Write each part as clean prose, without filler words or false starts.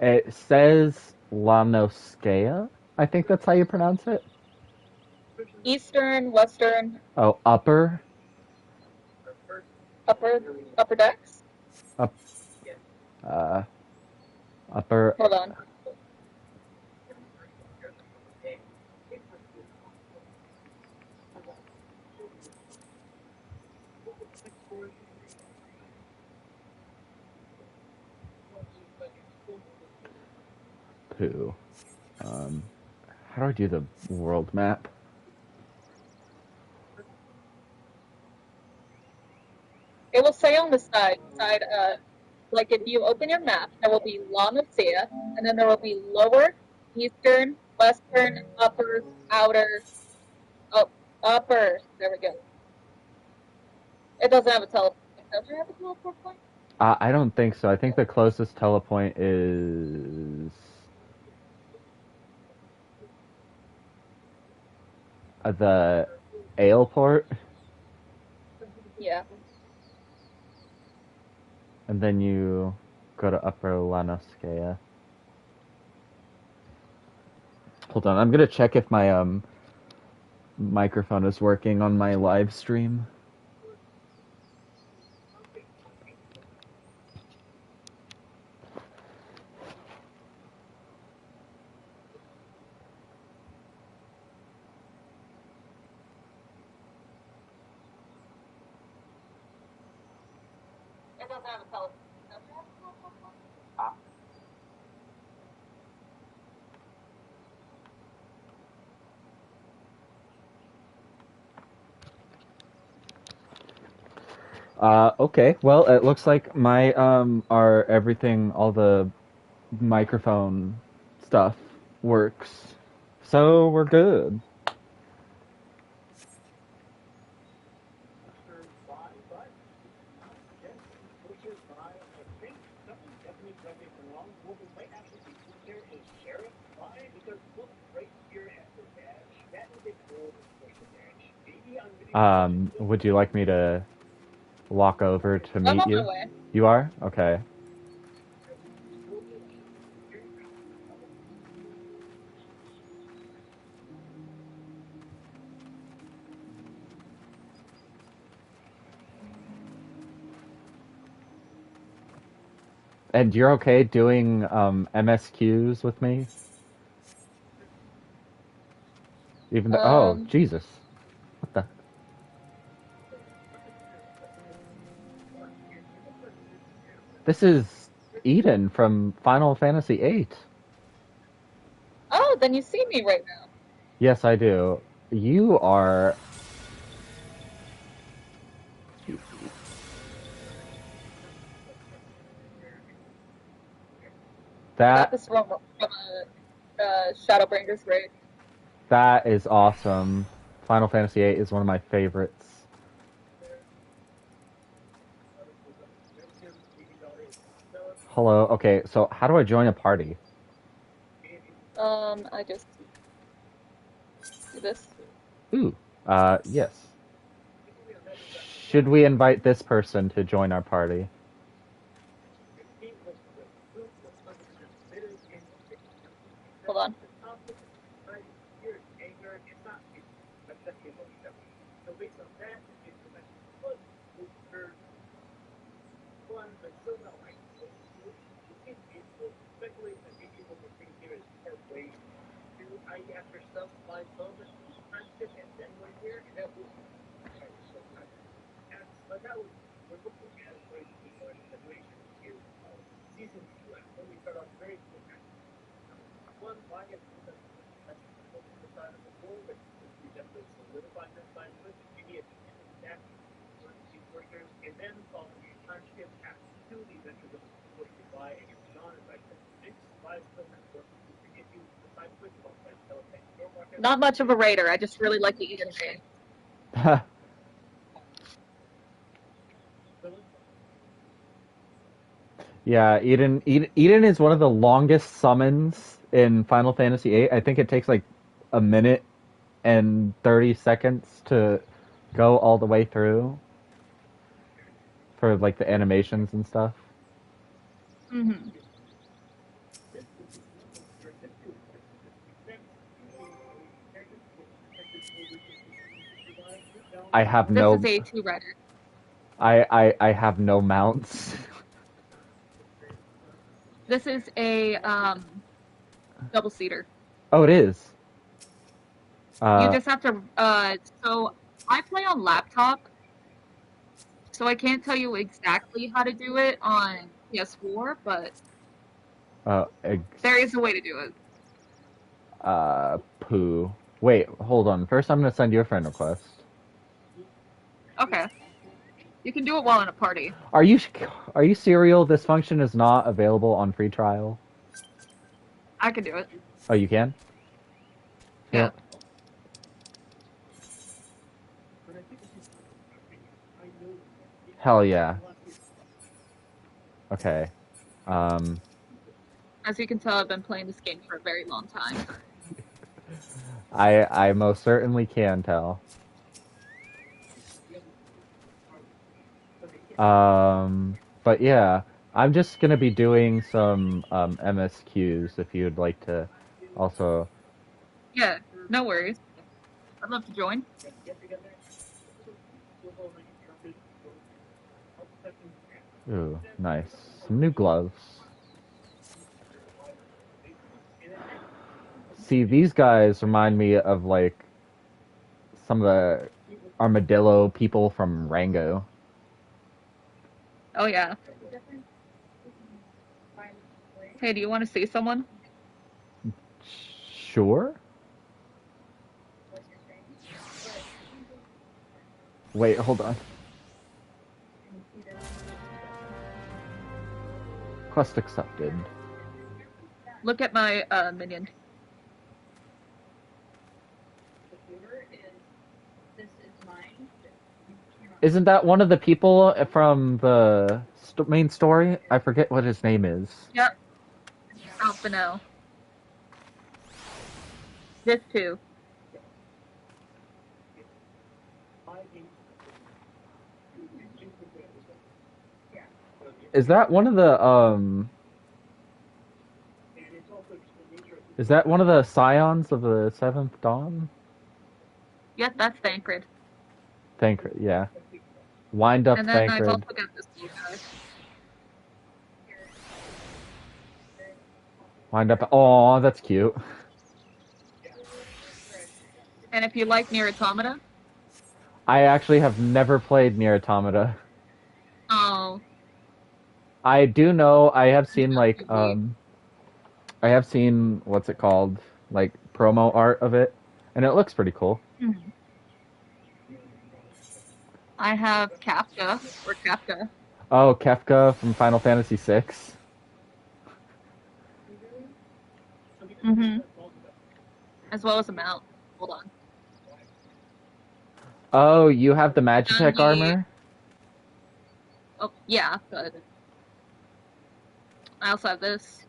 It says Lanoskea. I think that's how you pronounce it. Eastern, Western, Oh, upper, upper, upper decks. up, uh, upper. Hold on. Poo. Um, how do I do the world map? It will say on the side, like if you open your map, there will be Lancia, and then there will be lower, eastern, western, upper, outer, oh, upper. There we go. It doesn't have a teleport. Does it have a teleport point? I don't think so. I think the closest telepoint is the Aleport, Yeah. and then you go to Upper Lanoskea. Hold on, I'm gonna check if my microphone is working on my live stream. It doesn't have a teleport. Does it have a teleport point? Okay. Well, it looks like my our everything, all the microphone stuff works, so we're good. Would you like me to walk over to I'm meet on my you? way. You are? Okay. And you're okay doing MSQs with me? Even though, oh, Um, Jesus. What the? This is Eden from Final Fantasy VIII. oh, then you see me right now. Yes, I do. You are Got that this from a Shadowbringers raid. that is awesome. Final Fantasy VIII is one of my favorites. Hello. Okay, so how do I join a party? I just do this. Ooh. Yes. Should we invite this person to join our party? Hold on. Not much of a raider. I just really like to eat and drink. Yeah, Eden is one of the longest summons in Final Fantasy VIII. I think it takes like a minute and 30 seconds to go all the way through for like the animations and stuff. Mm-hmm. I have This no is a two-rider. I have no mounts. This is a double-seater. Oh, it is. You Uh just have to. So I play on laptop, so I can't tell you exactly how to do it on PS4, but there is a way to do it. poo. Wait, hold on. First, I'm gonna send you a friend request. Okay, you can do it while in a party. Are you are you serial? This function is not available on free trial. I can do it. Oh, you can? Yeah. Feel- Hell yeah. Okay. Um, As you can tell, I've been playing this game for a very long time. I most certainly can tell. But yeah, I'm just gonna be doing some MSQs if you'd like to also. Yeah, no worries. I'd love to join. Ooh, nice. Some new gloves. See, these guys remind me of like some of the armadillo people from Rango. Oh yeah. Hey, do you want to see someone? Sure. Wait, hold on. Quest accepted. Look at my minion. Isn't that one of the people from the main story? I forget what his name is. Yep, Alphino. This too. Is that one of the Is that one of the scions of the Seventh Dawn? Yep, that's Thancred. Thancred, yeah. Wind up And then I've Thancred. also got this blue guy. Wind up. Oh, that's cute. And if you like Nier Automata, I actually have never played Nier Automata. oh, I do know. I have it's seen like RPG. I have seen what's it called, like promo art of it, and it looks pretty cool. Mhm. I have Kafka or Kafka. Oh, Kefka from Final Fantasy VI. Mm-hmm. As well as a mount. Hold on. Oh, you have the Magitech Dungy. armor? Oh, yeah, but I also have this.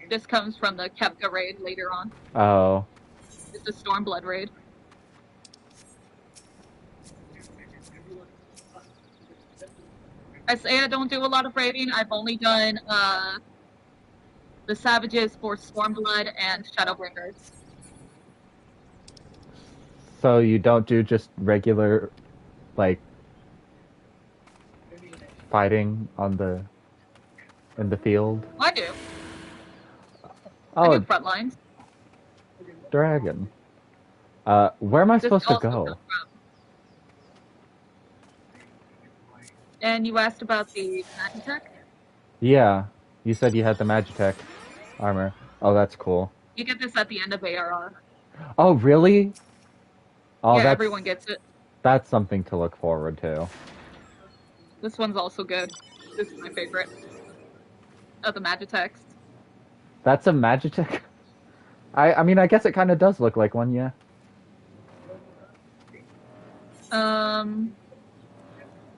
This comes from the Kefka raid later on. Oh, It's a Stormblood raid. I say I don't do a lot of raiding. I've only done the Savages for Stormblood and Shadowbringers. so you don't do just regular, like, fighting on the in the field? Well, I do. I do Oh, front lines. dragon. Where am I This supposed to also go? comes from. And you asked about the Magitech? Yeah, you said you had the Magitech armor. Oh, that's cool. You get this at the end of ARR. Oh, really? Oh, Yeah, everyone gets it. that's something to look forward to. This one's also good. This is my favorite of the Magitechs. That's a Magitech. I mean, I guess it kind of does look like one, yeah.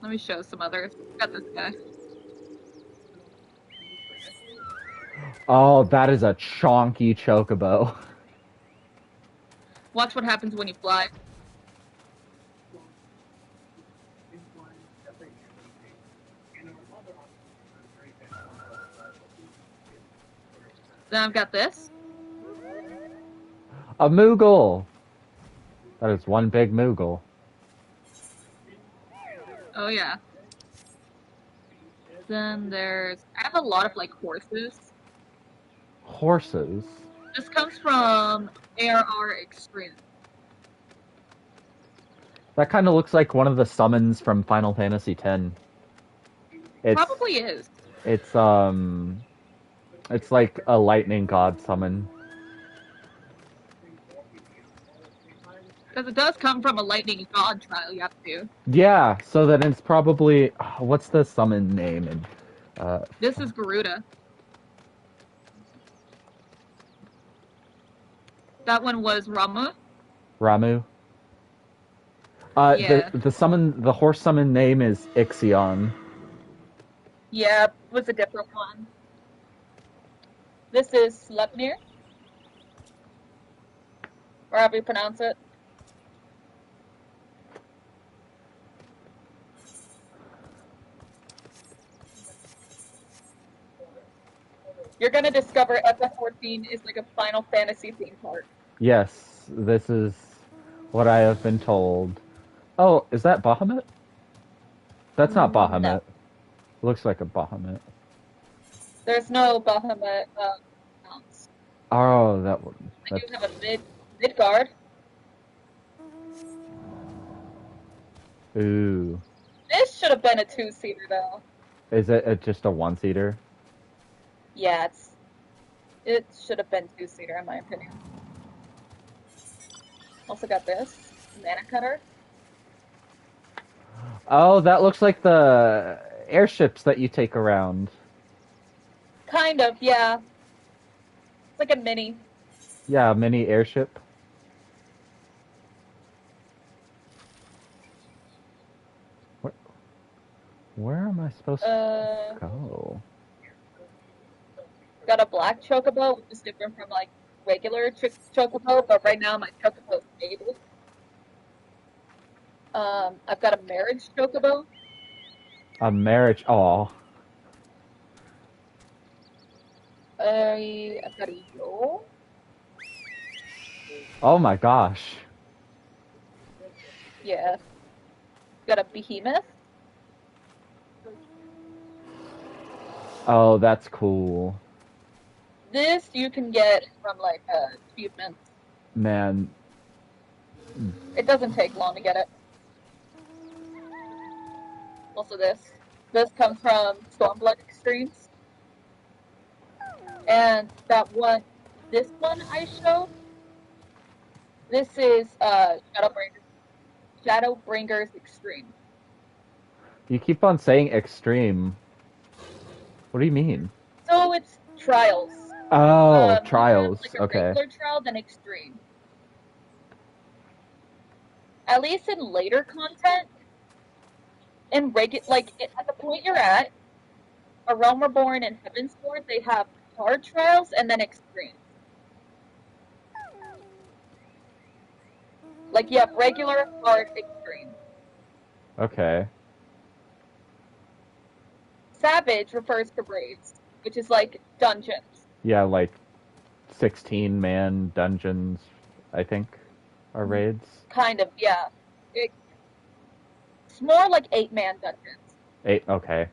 Let me show some others. Got this guy. Oh, that is a chonky chocobo. Watch what happens when you fly. Then I've got this. A Moogle! That is one big Moogle. Oh yeah. Then I have a lot of like horses. Horses? This comes from ARR Extreme. That kind of looks like one of the summons from Final Fantasy X. It's Probably is. it's it's like a lightning god summon. Because it does come from a lightning god trial you have to do. Yeah, so then it's probably what's the summon name? And This is Garuda. That one was Ramu. Ramu. Yeah. The horse summon name is Ixion. Yeah, it was a different one. This is Sleipnir. Or however you pronounce it. You're gonna discover FF14 is like a Final Fantasy theme park. Yes, this is what I have been told. Oh, is that Bahamut? That's not Bahamut. No. Looks like a Bahamut. There's no Bahamut mounts. Oh, that one. I do have a mid guard. Ooh. This should have been a 2-seater though. Is it just a one-seater? Yeah, it should have been 2-seater in my opinion. Also got this mana cutter. Oh, that looks like the airships that you take around. Kind of, yeah. It's like a mini. Yeah, a mini airship. Where am I supposed to go? Got a black chocobo, which is different from like regular chocobo, but right now my chocobo is stable. I've got a marriage chocobo. A marriage. Oh. I've got a yo. Oh my gosh. Yeah. Got a behemoth. Oh, that's cool. This you can get from like achievements. Man. It doesn't take long to get it. Also this. This comes from Stormblood Extremes. And this one I showed, this is Shadowbringers Extreme. You keep on saying extreme. What do you mean? So it's trials. Oh, trials. Like a Okay. regular trial, then extreme. At least in later content, at the point you're at, A Realm Reborn and Heaven's Sword, they have hard trials and then extreme. Like you have regular, hard, extreme. Okay. Savage refers to raids, which is like dungeons. Yeah, like 16-man dungeons, I think, are raids. Kind of, yeah. It's more like 8-man dungeons. 8, okay.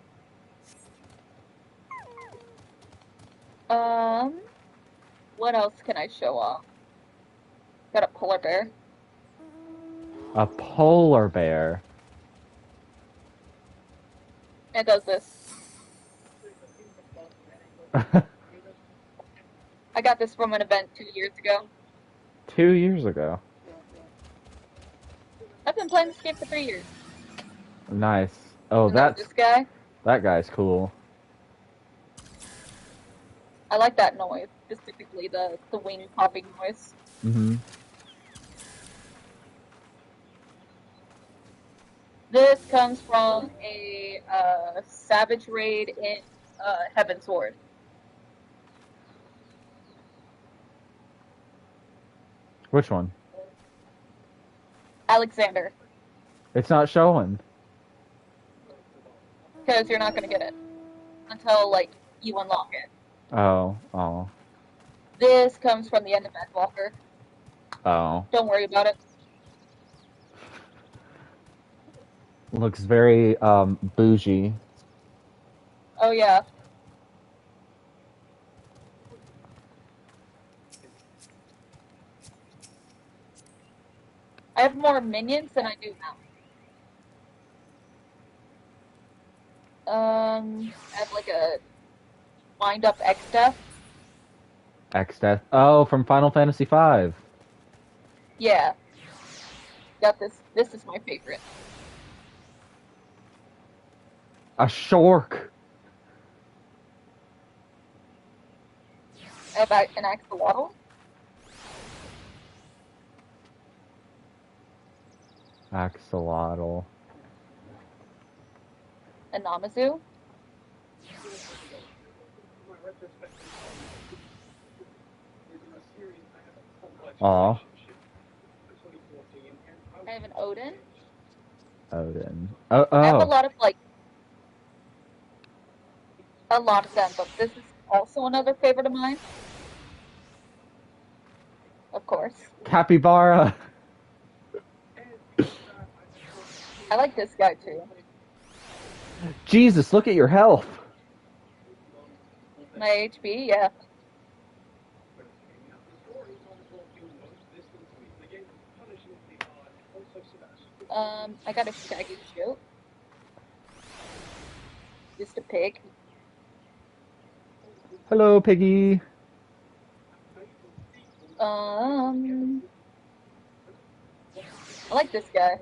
What else can I show off? Got a polar bear. A polar bear. It does this. I got this from an event 2 years ago. 2 years ago. I've been playing this game for 3 years. Nice. Oh, And this guy. That guy's cool. I like that noise, specifically the wing popping noise. Mm-hmm. This comes from a Savage raid in Heaven's Sword. Which one? Alexander. It's not showing. Because you're not going to get it until, like, you unlock it. Oh. This comes from the end of Endwalker. Oh, Don't worry about it. looks very bougie. Oh yeah. I have more minions than I do now. I have like a wind up X death. X Death. Oh, from Final Fantasy V. Yeah. Got this. This is my favorite. A Shork. I have an axolotl. Axolotl. A Namazu. Aw, I have an Odin. Odin. Oh, I have a oh. lot of like a lot of them, but this is also another favorite of mine. Of course. Capybara. I like this guy too. Jesus, look at your health. My HP, yeah. I got a shaggy shoot. Just a pig. Hello, Piggy. I like this guy.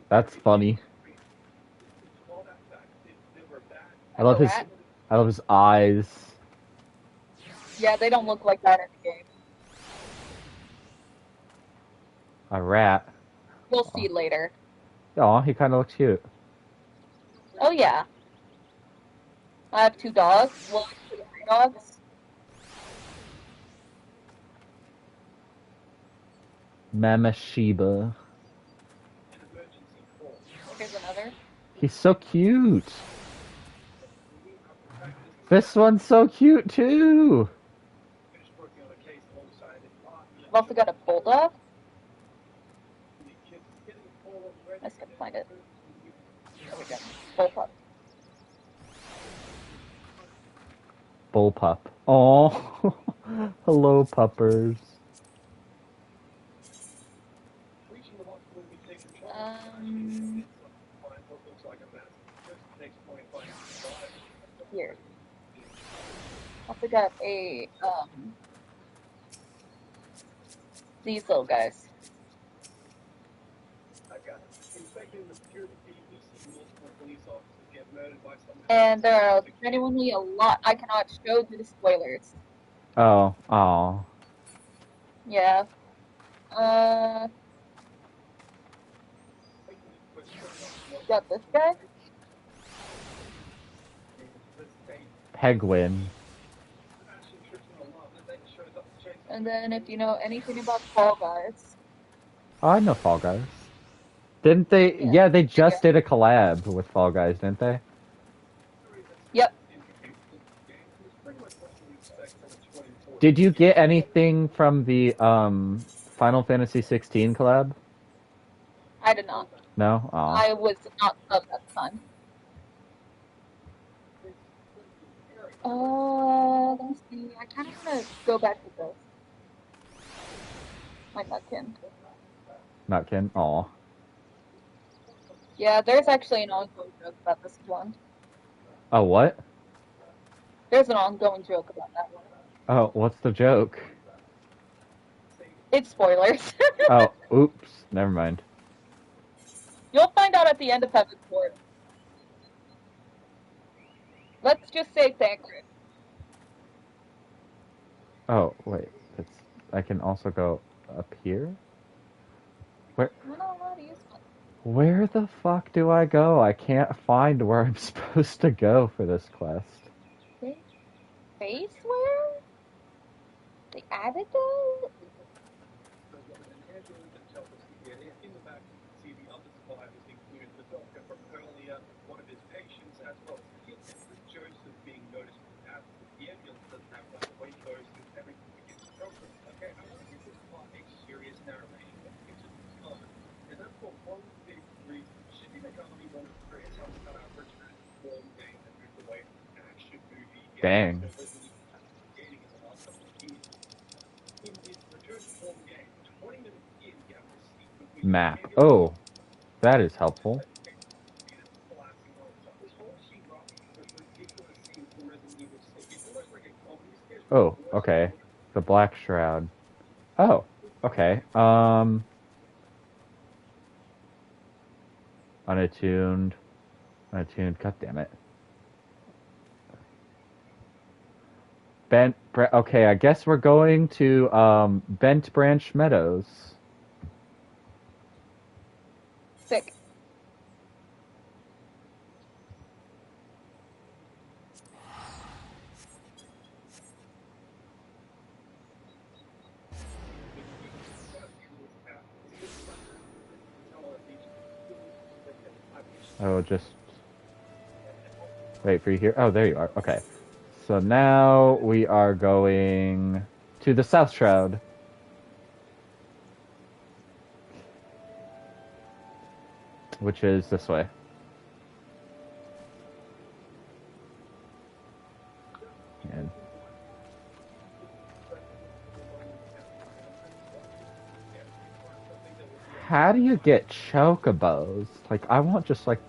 That's funny. I have a rat. I love his eyes. Yeah, they don't look like that in the game. A rat. We'll see later. Oh, he kind of looks cute. Oh yeah. I have 2 dogs. Well, 2 dogs. Mamasheba. Here's another. He's so cute. This one's so cute too. I've also got a bulldog. I just gotta find it. There we go. Bullpup. Bullpup. Oh, hello, puppers. Here. Also got a these little guys. And there are genuinely a lot I cannot show due to spoilers. Oh, oh. Yeah. Got this guy. Pegwin. And then if you know anything about Fall Guys. Oh, I know Fall Guys. Didn't they? Yeah, they just did a collab with Fall Guys, didn't they? Yep. Did you get anything from the Final Fantasy XVI collab? I did not. No? Oh. I was not subbed at the time. Let me see. I kind of want to go back to this. My Nutkin. Nutkin? Aw. Yeah, there's actually an ongoing joke about this one. Oh, what? There's an ongoing joke about that one. Oh, what's the joke? It's spoilers. Oh, oops. Never mind. You'll find out at the end of Heaven's Ward. Let's just say Thancred. Oh, wait. I can also go up here? Where the fuck do I go? I can't find where I'm supposed to go for this quest. Faceware? They added that? Dang. Map. Oh, that is helpful. Oh, okay. The Black Shroud. Oh, okay. Unattuned. Unattuned. God damn it. Okay, I guess we're going to Bent Branch Meadows. Sick. I will just wait for you here. Oh, there you are. Okay. So now we are going to the South Shroud. Which is this way. And how do you get chocobos? Like, I want just like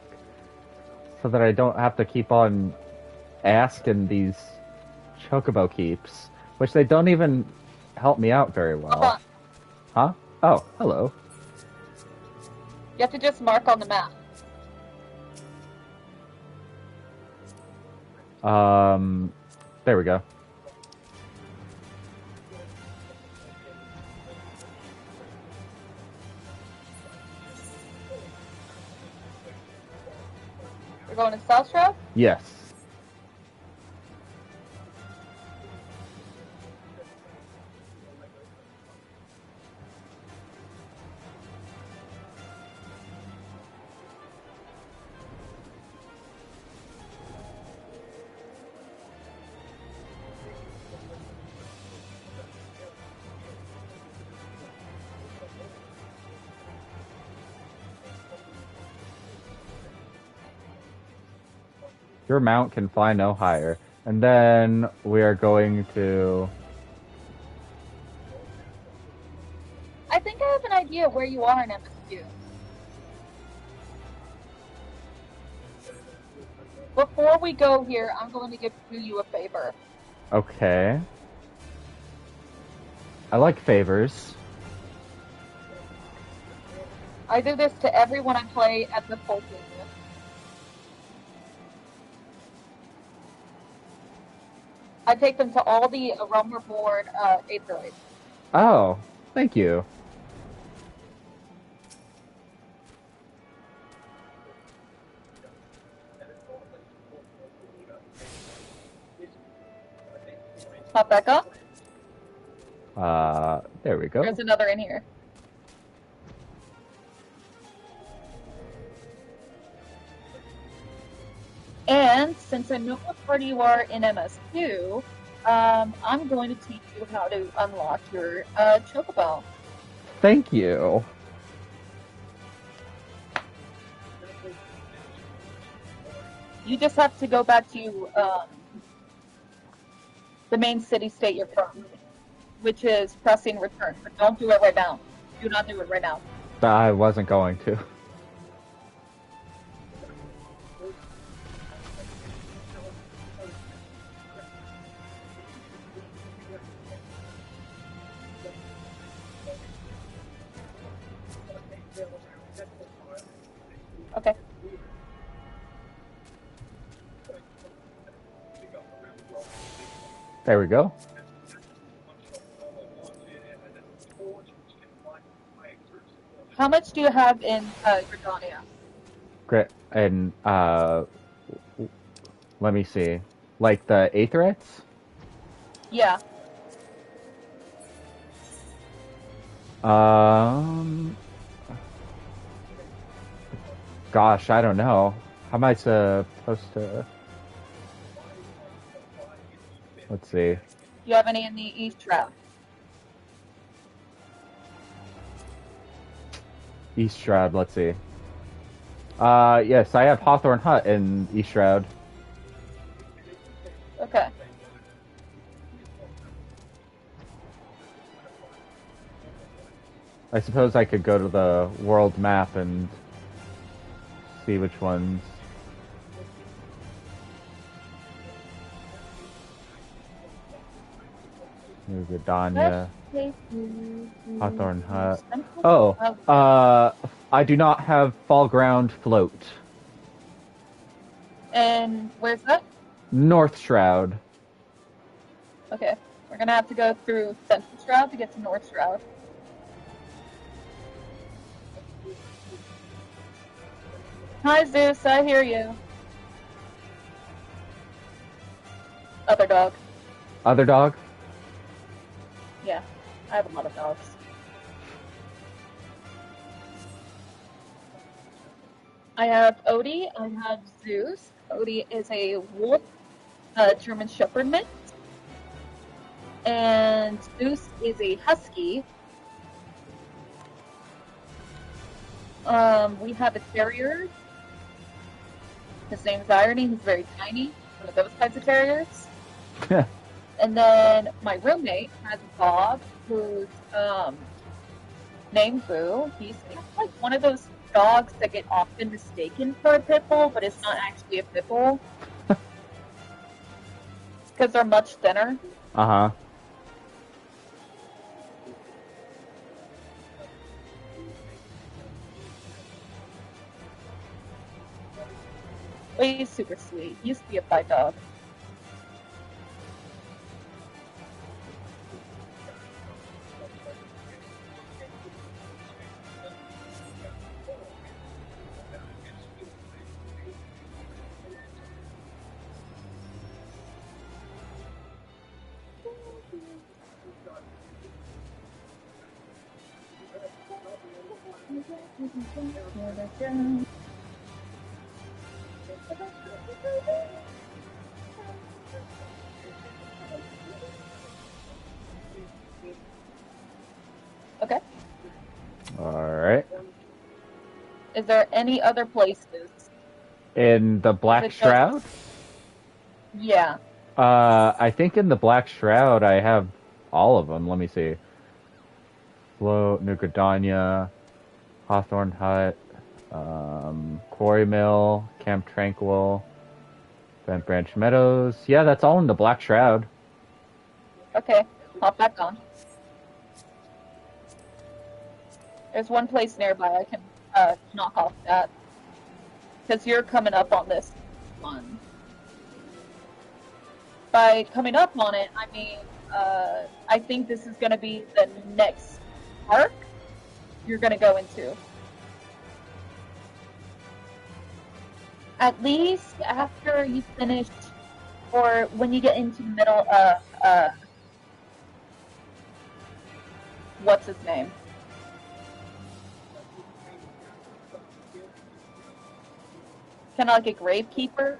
so that I don't have to keep on asking these chocobo keeps, which they don't even help me out very well. Huh? Oh, hello. You have to just mark on the map. There we go. We're going to South Shroud? Yes. Your mount can fly no higher. And then we are going to... I think I have an idea of where you are in MSQ. Before we go here, I'm going to do you a favor. Okay. I like favors. I do this to everyone I play at the full game. I take them to all the Rumble board Aetheroids. Oh, thank you. Pop back up. There we go. There's another in here. And since I know what party you are in MS2, I'm going to teach you how to unlock your Chocobo. Thank you. You just have to go back to the main city-state you're from, which is pressing return. But don't do it right now. Do not do it right now. I wasn't going to. Okay. There we go. How much do you have in Gridania? Great. And, let me see. Like the Aetherettes? Yeah. Gosh, I don't know. How am I supposed to... Let's see. Do you have any in the East Shroud? East Shroud, let's see. Yes, I have Hawthorne Hut in East Shroud. Okay. I suppose I could go to the world map and see which ones. Let's Gadanya, take Hawthorne Hut. Central. Oh, Oh, I do not have Fall Ground Float. and where's that? North Shroud. Okay. We're gonna have to go through Central Shroud to get to North Shroud. Hi, Zeus. I hear you. Other dog. Other dog? Yeah, I have a lot of dogs. I have Odie. I have Zeus. Odie is a wolf, German Shepherd mix, and Zeus is a husky. We have a terrier. His name is Irony. He's very tiny. One of those kinds of terriers. And then my roommate has a dog who's named Boo. He's like one of those dogs that get often mistaken for a pit bull, but it's not actually a pit bull. Because they're much thinner. Uh-huh. But he's super sweet. He used to be a fight dog. Okay. Alright. Is there any other places? In the Black Shroud? Yeah. I think in the Black Shroud I have all of them. Let me see. Float, New Gridania, Hawthorne Hut, Quarry Mill, Camp Tranquil, Bent Branch Meadows. Yeah, that's all in the Black Shroud. Okay. Hop back on. There's one place nearby I can knock off that. Because you're coming up on this one. By coming up on it, I mean, I think this is going to be the next arc you're going to go into. At least after you finish, or when you get into the middle of, what's his name? Kind of like a gravekeeper.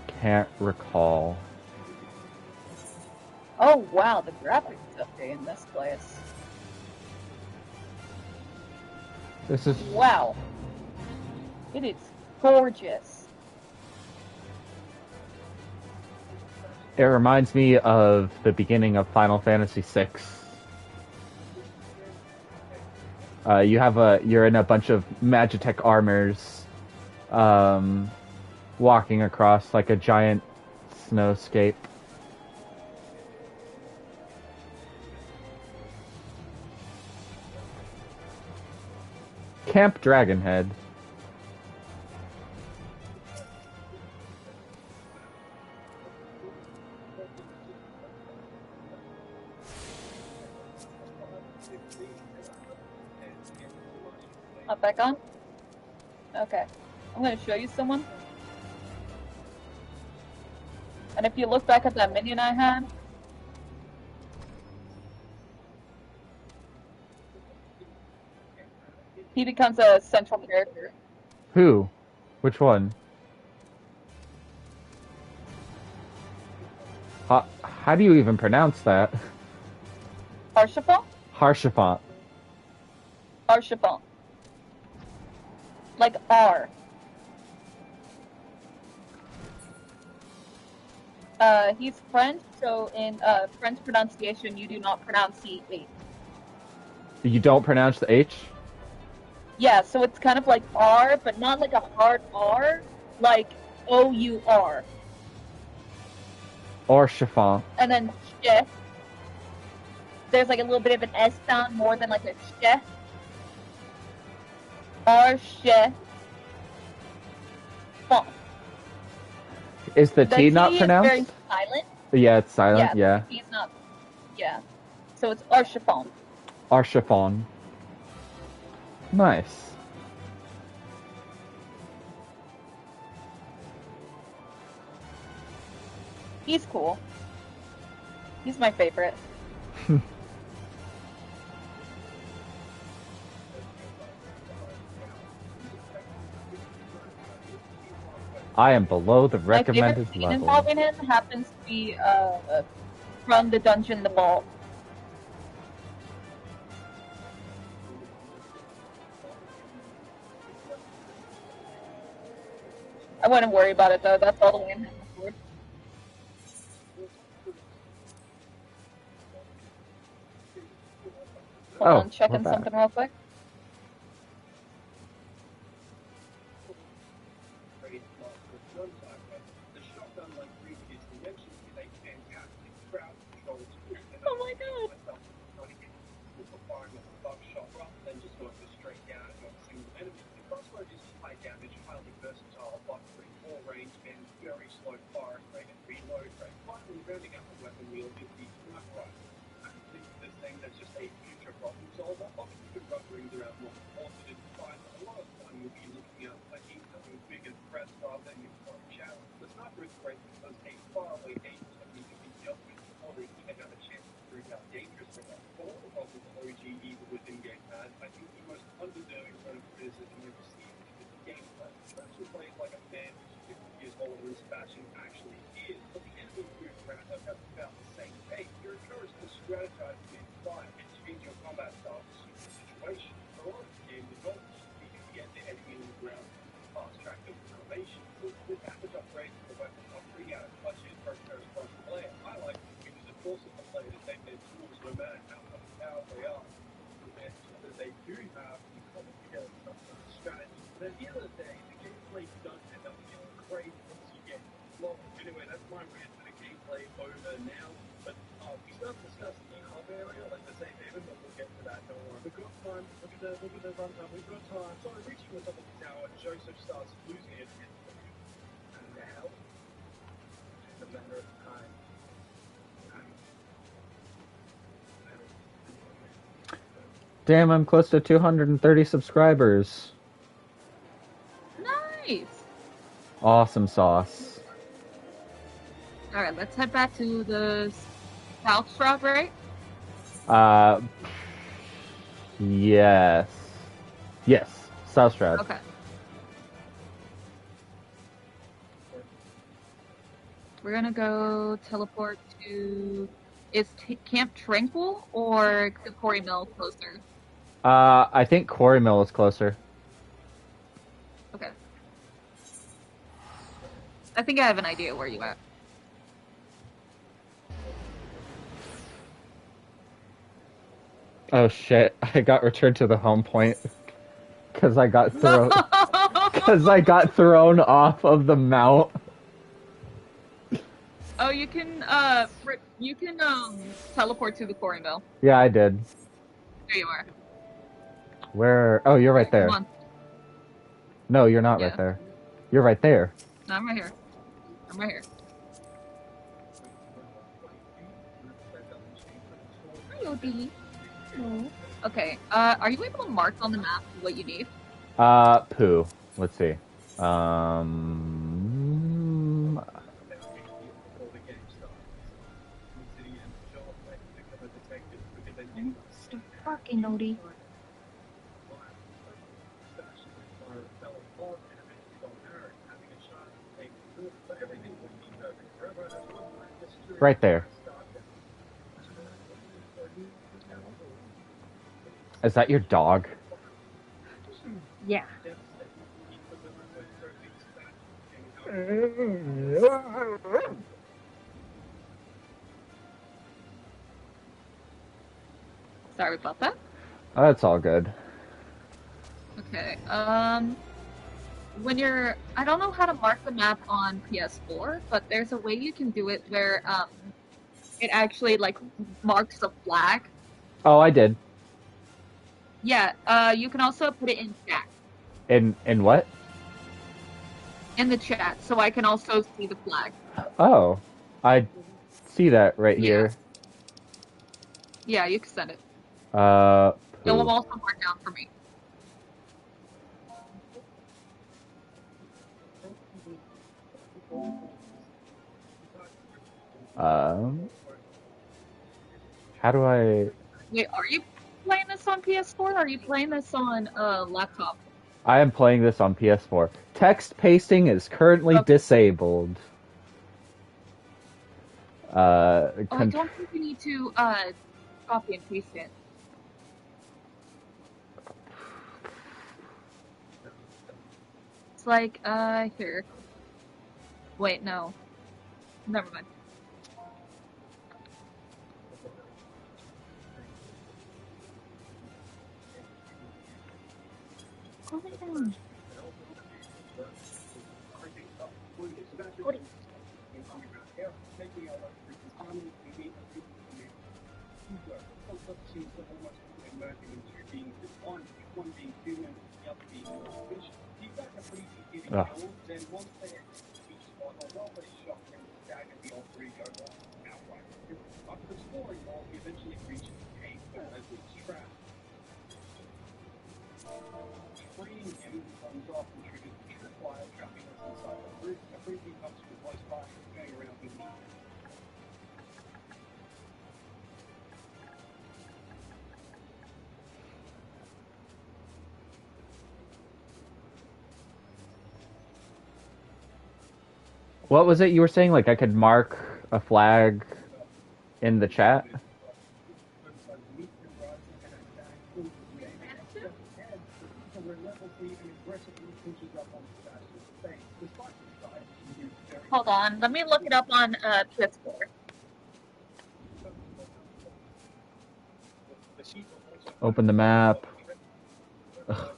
Can't recall. Oh wow, the graphics update in this place. This is Wow. It is gorgeous. It reminds me of the beginning of Final Fantasy VI. You're in a bunch of Magitech armors, walking across like a giant snowscape. Camp Dragonhead. Hop back on? Okay. I'm going to show you someone. And if you look back at that minion I had, he becomes a central character. Who? Which one? How do you even pronounce that? Harshafont? Harshafont. Harshafont. Like R. He's French, so in French pronunciation, you do not pronounce the H. You don't pronounce the H? Yeah, so it's kind of like R, but not like a hard R, like O-U-R. Or chiffon. And then sh, there's like a little bit of an S sound more than like a sh. R, sh, fon. Is the T not T is pronounced? very silent. Yeah, it's silent, Yeah, yeah. the T is not. Yeah. So it's R, chiffon. Or chiffon. Nice. He's cool. He's my favorite. I am below the My favorite recommended scene level. involving him happens to be from the dungeon, the vault. I wouldn't worry about it though. That's all the way in Hemsworth. Hold on, checking something real quick. Oh my god. Damn, I'm close to 230 subscribers. Nice. Awesome sauce. Alright, let's head back to the South Shroud, right? Yes. Yes, South Shroud. Okay. We're gonna go teleport to... Is Camp Tranquil or the Quarry Mill closer? I think Quarry Mill is closer. Okay. I think I have an idea where you at. Oh shit! I got returned to the home point because I got thrown. Because I got thrown off of the mount. Oh, you can teleport to the Quarry Mill. Yeah, I did. There you are. Where? Oh, you're right there. Come on. No, you're not right there. You're right there. No, I'm right here. I'm right here. Hi, Odie. Oh. Okay. Are you able to mark on the map what you need? Poo. Let's see. Stop barking, Odie. Right there. Is that your dog? Yeah. Sorry about that. That's all good. Okay. When you're, I don't know how to mark the map on PS4, but there's a way you can do it where it actually like marks the flag. Oh, I did. Yeah. You can also put it in chat, In what? in the chat, so I can also see the flag. Oh, I see that right Yeah. here. Yeah, you can send it. It will Poo. also mark down for me. Um, how do I? Wait, are you playing this on PS4? Or are you playing this on laptop? I am playing this on PS4. Text pasting is currently Okay. disabled. Oh, I don't think you need to copy and paste it. It's like here. Wait, no. Never mind. Calm it down. Cody. Ugh. What was it you were saying? Like I could mark a flag in the chat? Hold on, let me look it up on PS4. Open the map. Ugh.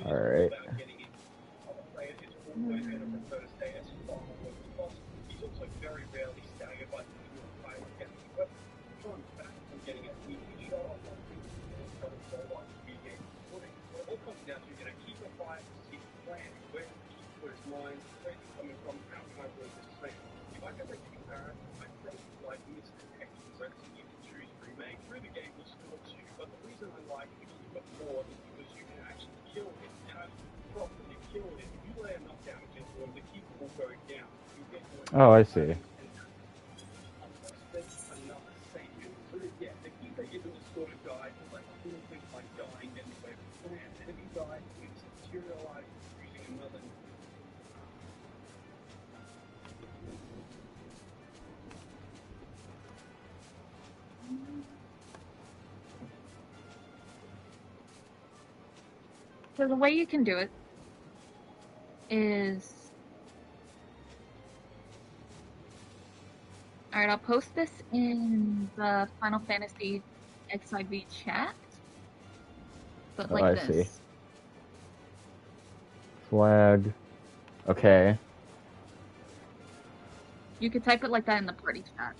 All right. Oh, I see. So the way you can do it is, all right, I'll post this in the Final Fantasy XIV chat, but Oh, like I see. this. Flag. Okay. You could type it like that in the party chat.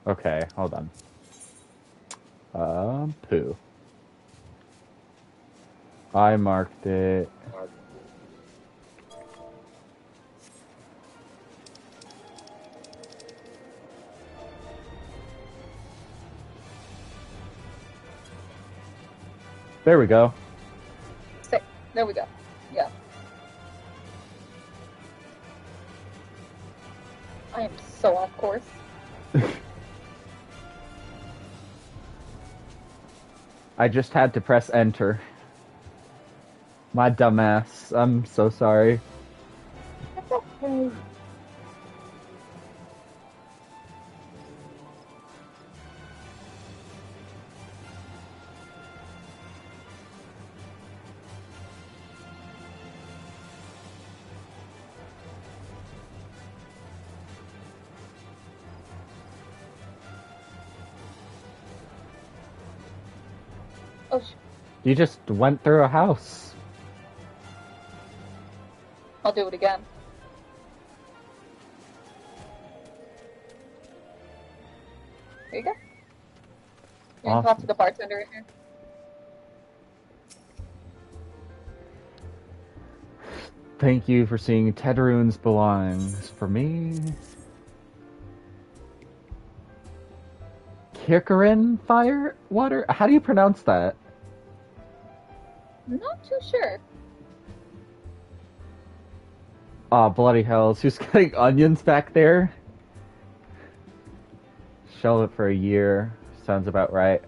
Okay, hold on. Poo. I marked it. There we go. There we go. Yeah. I am so off course. I just had to press enter. My dumbass. I'm so sorry. That's okay. Oh, You just went through a house. I'll do it again. There you go. You can talk Awesome. to the bartender in here. Thank you for seeing Tedrune's belongs. For me... Kirkarin fire water? How do you pronounce that? Not too sure. Oh, bloody hells. Who's cutting onions back there? Shelve it for a year. Sounds about right.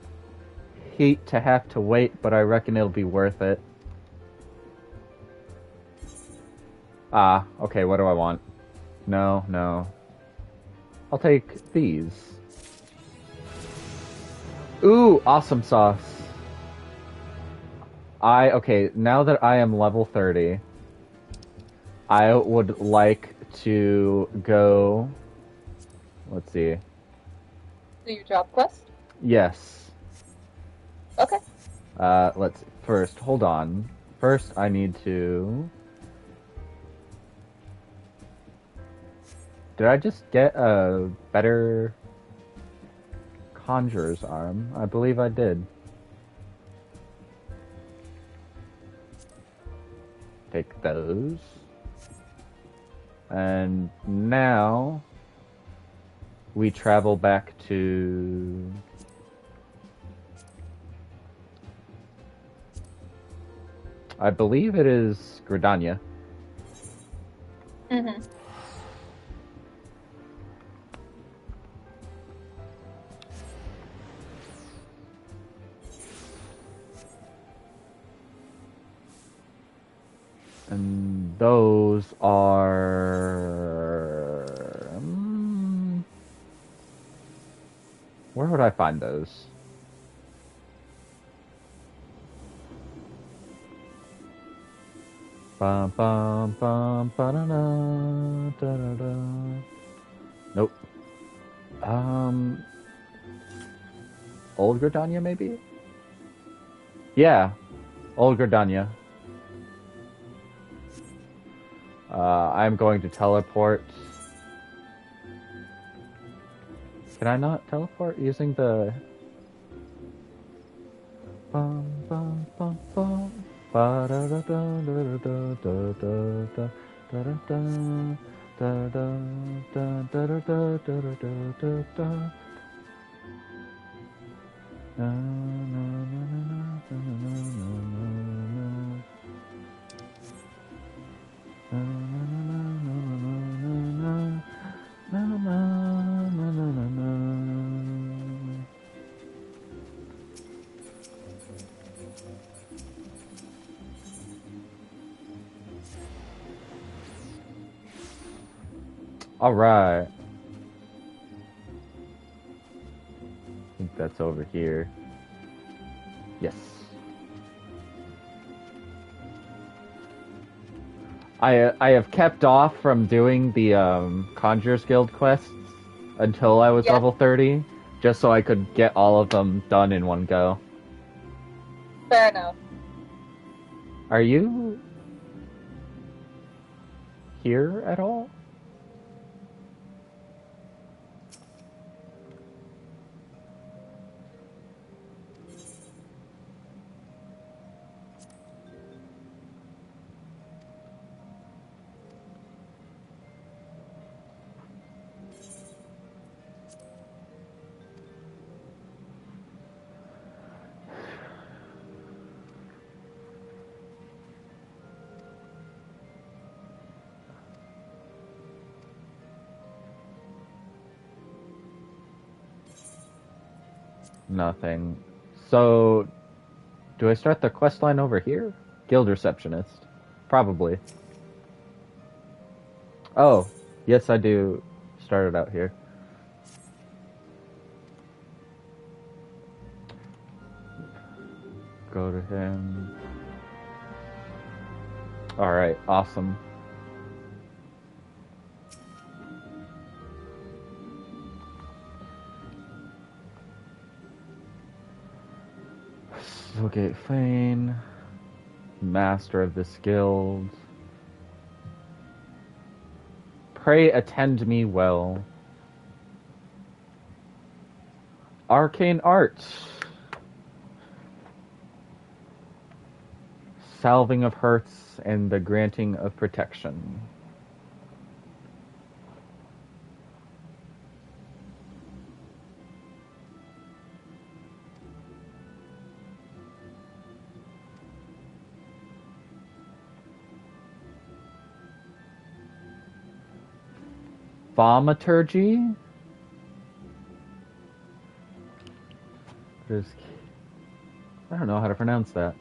Hate to have to wait, but I reckon it'll be worth it. Ah, okay, what do I want? No, no. I'll take these. Ooh, awesome sauce. Okay, now that I am level 30, I would like to go... Let's see. Do your job quest? Yes. Okay. Let's... First, hold on. First, I need to... Did I just get a better Conjurer's arm? I believe I did. Take those. And now we travel back to... I believe it is Gridania. Mm-hmm. And those are... where would I find those? Bum, bum, bum, ba-da-da, da-da-da. Nope. Old Gridania, maybe? Yeah, Old Gridania. I'm going to teleport. Can I not teleport using the... Bum, bum, bum, bum. All right. I think that's over here. Yes. I have kept off from doing the Conjurers Guild quests until I was level 30, just so I could get all of them done in one go. Fair enough. Are you here at all? Nothing. So, do I start the quest line over here? Guild receptionist. Probably. Oh, yes, I do start it out here. Go to him. Alright, awesome. Silgate Fane. Master of this guild. Pray attend me well. Arcane Art. Salving of hurts and the granting of protection. Thaumaturgy? There's, I don't know how to pronounce that.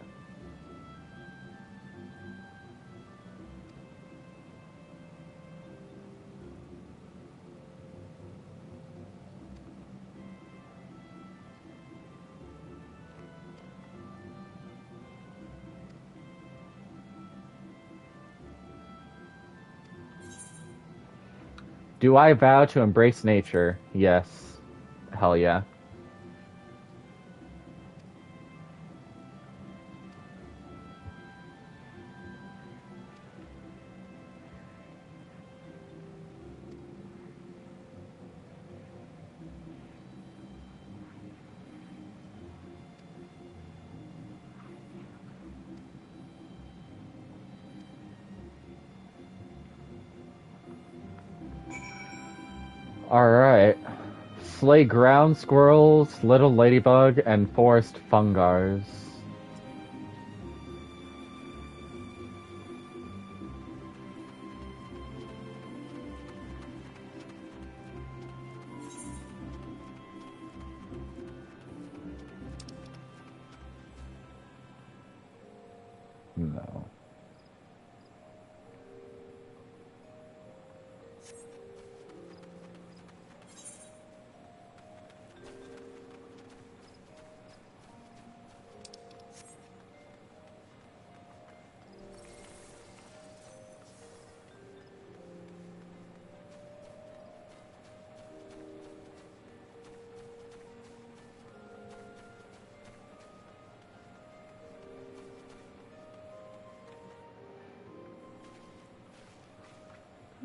Do I vow to embrace nature? Yes. Hell yeah. Alright. Slay ground squirrels, little ladybug, and forest fungars. No.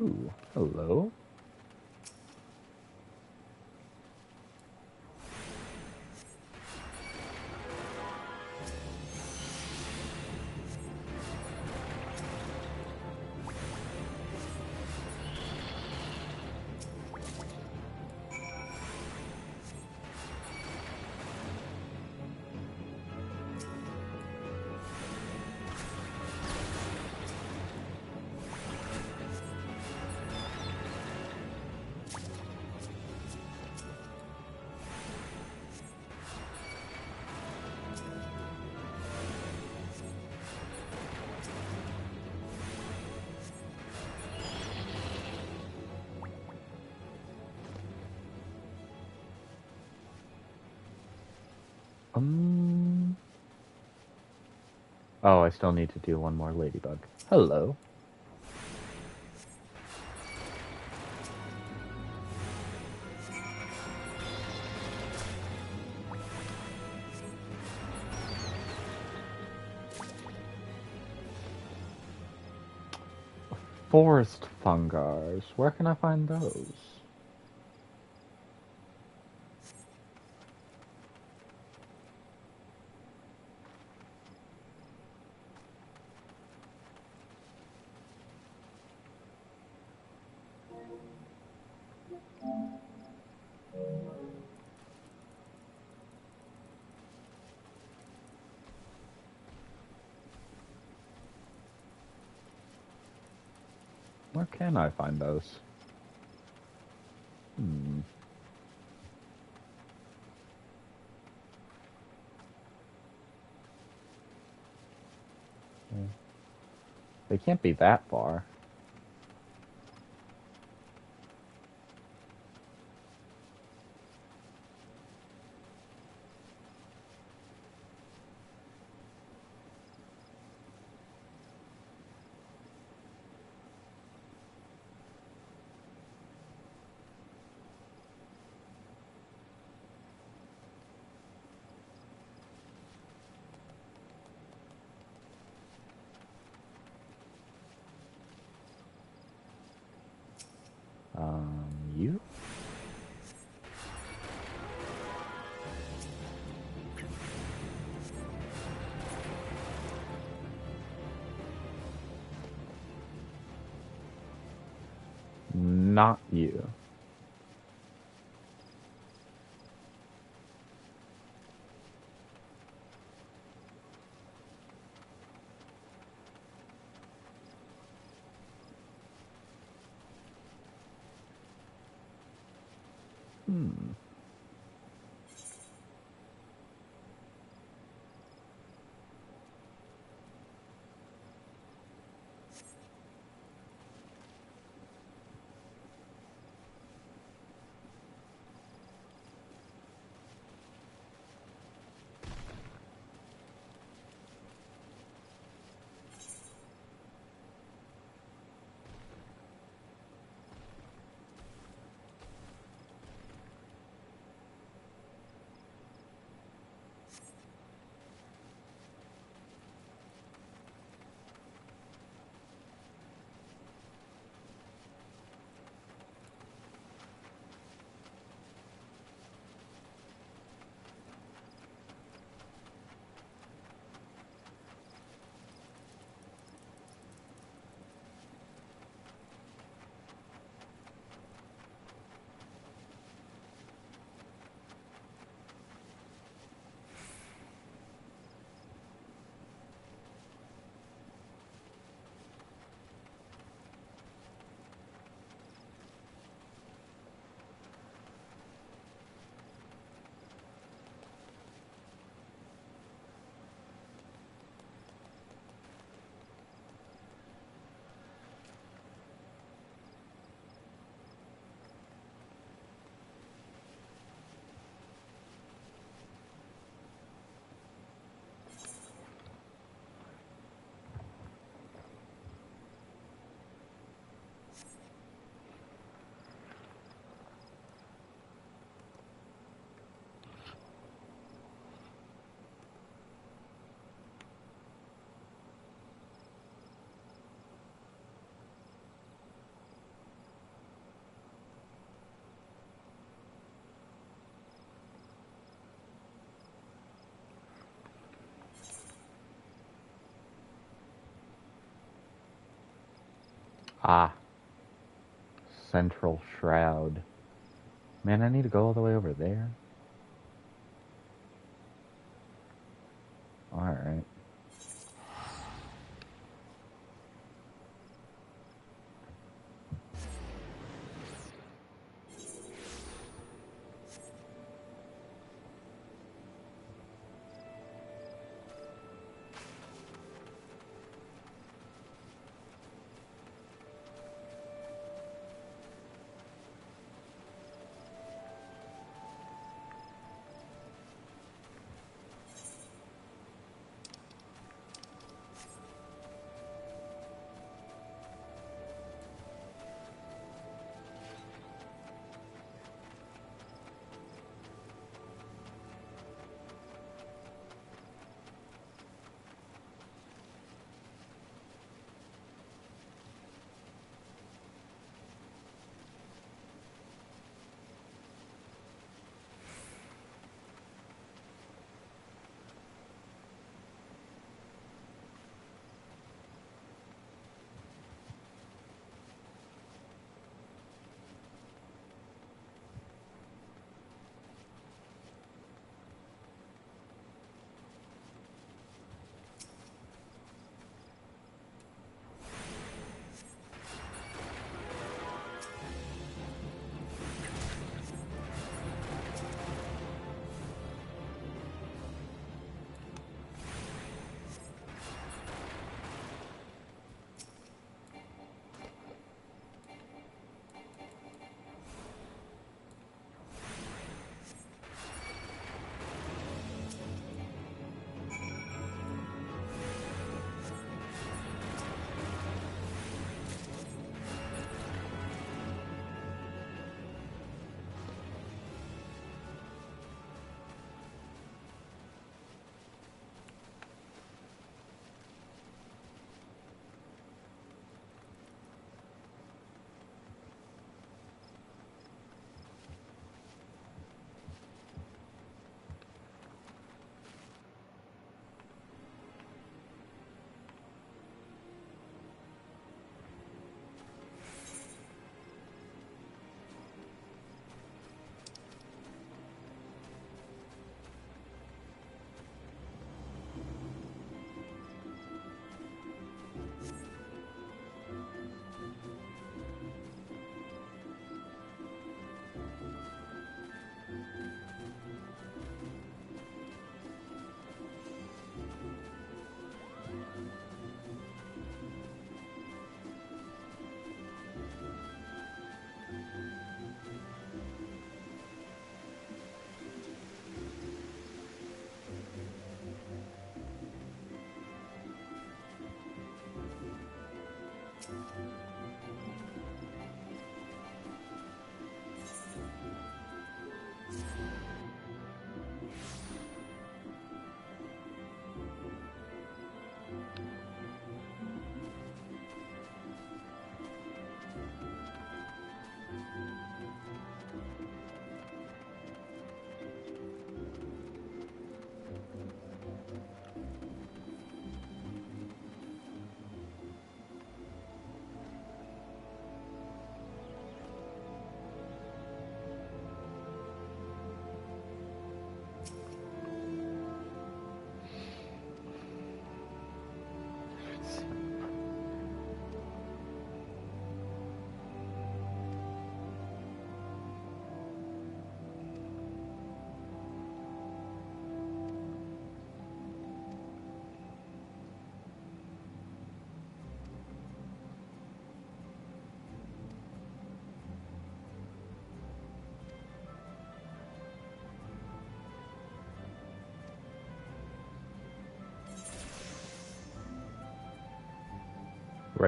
Ooh, hello. Oh, I still need to do one more ladybug. Hello. Forest fungars. Where can I find those? Where can I find those? Hmm. They can't be that far. You? Not you. Hmm. Ah, Central Shroud. Man, I need to go all the way over there. Alright.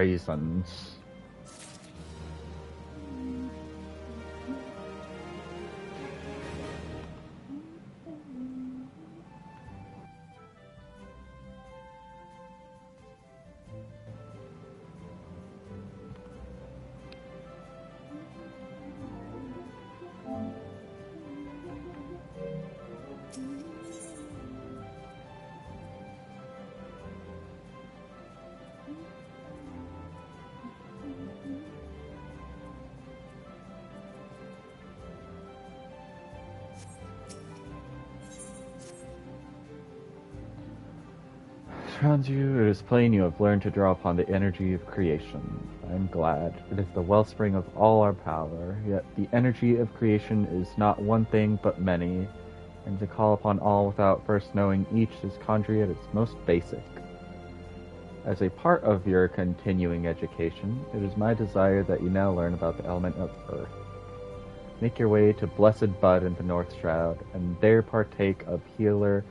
raisins. Around you, it is plain you have learned to draw upon the energy of creation. I am glad. It is the wellspring of all our power, yet the energy of creation is not one thing but many, and to call upon all without first knowing each is conjury at its most basic. As a part of your continuing education, it is my desire that you now learn about the element of earth. Make your way to Blessed Bud in the North Shroud, and there partake of Hearer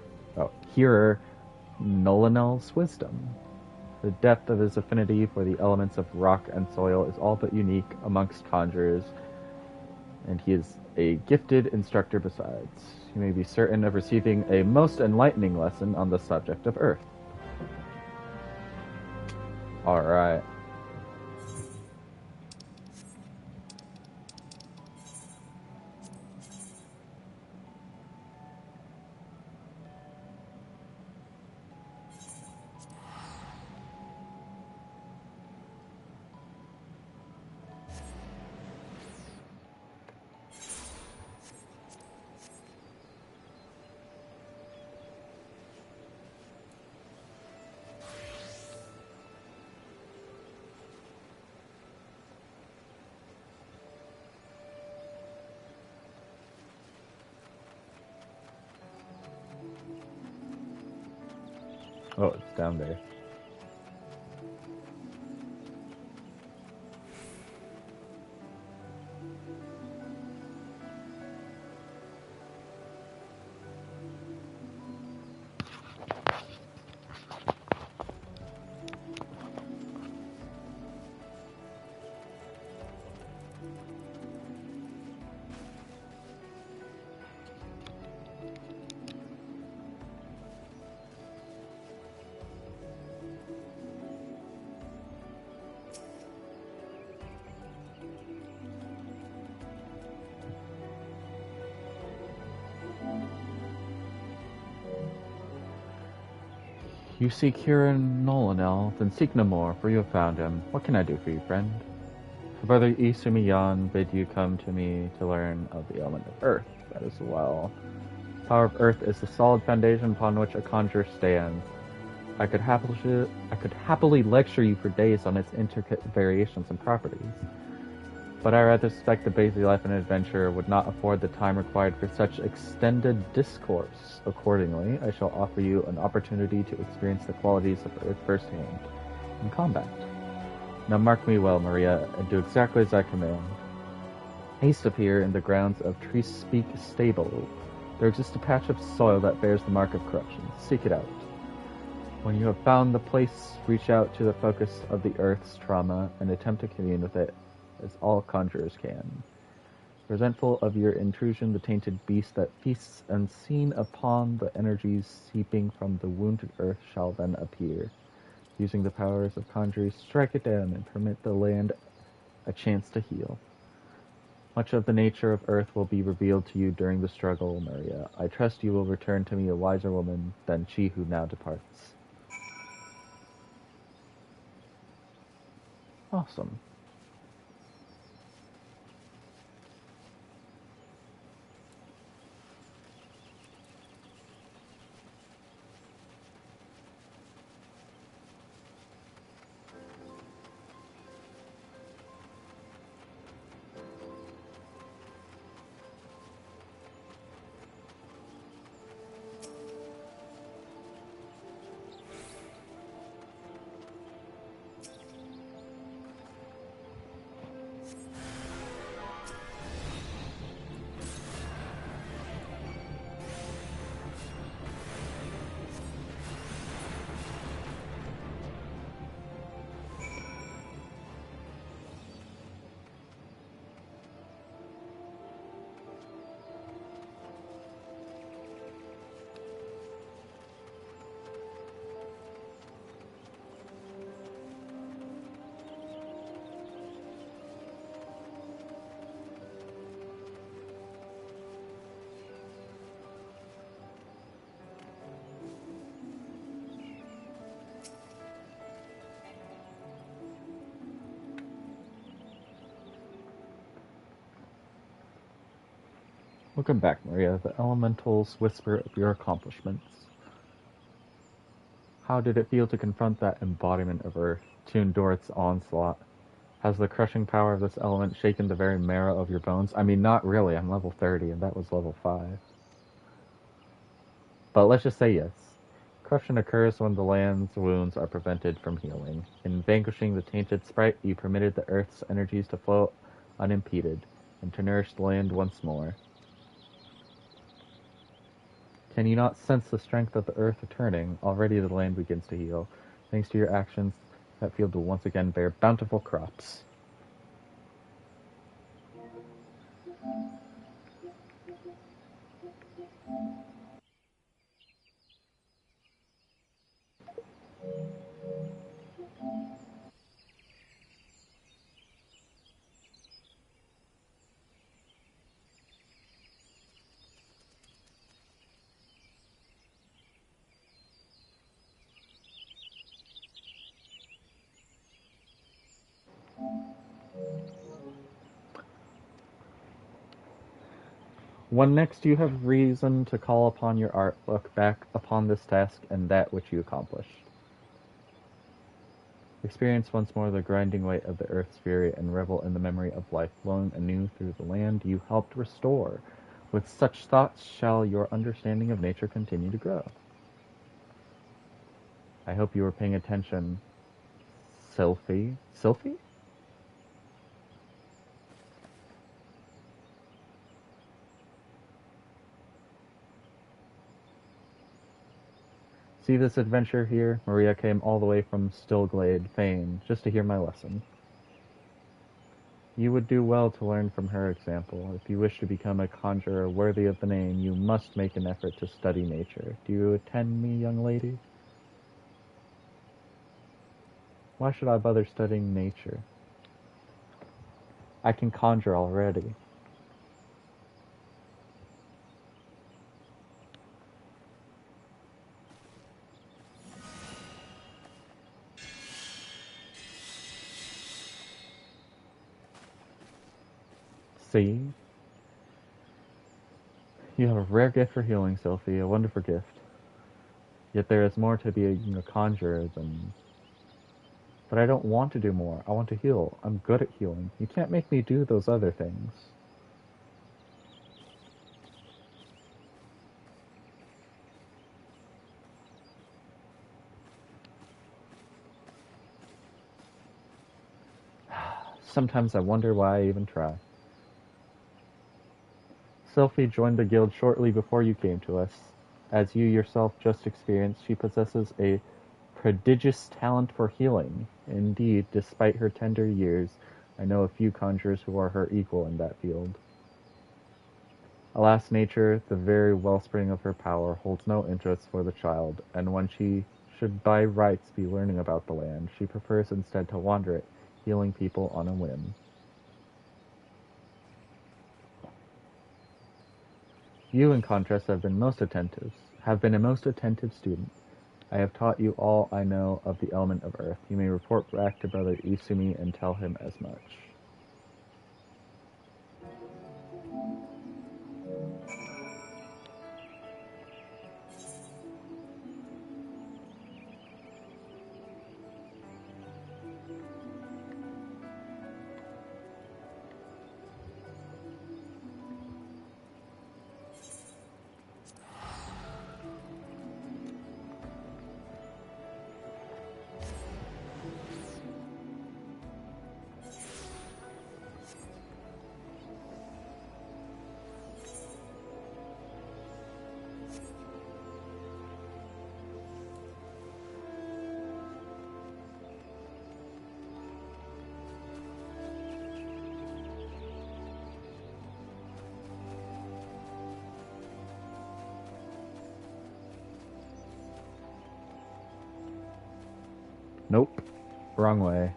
Nolanel's wisdom. The depth of his affinity for the elements of rock and soil is all but unique amongst conjurers, and he is a gifted instructor besides. You may be certain of receiving a most enlightening lesson on the subject of earth. Alright. Oh, it's down there. You seek Huron Nolanel, then seek no more, for you have found him. What can I do for you, friend? For Brother Isumiyan bid you come to me to learn of the element of earth. That as well. The power of earth is the solid foundation upon which a conjurer stands. I could happily lecture you for days on its intricate variations and properties. But I rather suspect the busy life and adventure would not afford the time required for such extended discourse. Accordingly, I shall offer you an opportunity to experience the qualities of earth firsthand in combat. Now mark me well, Maria, and do exactly as I command. Haste up here in the grounds of Treespeak Stable. There exists a patch of soil that bears the mark of corruption. Seek it out. When you have found the place, reach out to the focus of the earth's trauma and attempt to commune with it as all conjurers can. Resentful of your intrusion, the tainted beast that feasts unseen upon the energies seeping from the wounded earth shall then appear. Using the powers of conjurers, strike it down and permit the land a chance to heal. Much of the nature of earth will be revealed to you during the struggle, Maria. I trust you will return to me a wiser woman than she who now departs. Awesome. Welcome back, Maria. The elementals whisper of your accomplishments. How did it feel to confront that embodiment of Earth, to endure its onslaught? Has the crushing power of this element shaken the very marrow of your bones? I mean, not really. I'm level 30, and that was level 5. But let's just say yes. Corruption occurs when the land's wounds are prevented from healing. In vanquishing the tainted sprite, you permitted the Earth's energies to flow unimpeded, and to nourish the land once more. Can you not sense the strength of the Earth returning? Already the land begins to heal. Thanks to your actions, that field will once again bear bountiful crops. When next you have reason to call upon your art, look back upon this task and that which you accomplished. Experience once more the grinding weight of the earth's fury and revel in the memory of life flowing anew through the land you helped restore. With such thoughts shall your understanding of nature continue to grow. I hope you were paying attention, Sylphie. Sylphie? See this adventure here? Maria came all the way from Stillglade, Fane, just to hear my lesson. You would do well to learn from her example. If you wish to become a conjurer worthy of the name, you must make an effort to study nature. Do you attend me, young lady? Why should I bother studying nature? I can conjure already. See? You have a rare gift for healing, Sylphie, a wonderful gift. Yet there is more to being a conjurer than... But I don't want to do more. I want to heal. I'm good at healing. You can't make me do those other things. Sometimes I wonder why I even try. Sylphie joined the guild shortly before you came to us. As you yourself just experienced, she possesses a prodigious talent for healing. Indeed, despite her tender years, I know a few conjurers who are her equal in that field. Alas, nature, the very wellspring of her power, holds no interest for the child, and when she should by rights be learning about the land, she prefers instead to wander it, healing people on a whim. You, in contrast, have been a most attentive student. I have taught you all I know of the element of earth. You may report back to Brother Isumi and tell him as much. Nope. Wrong way.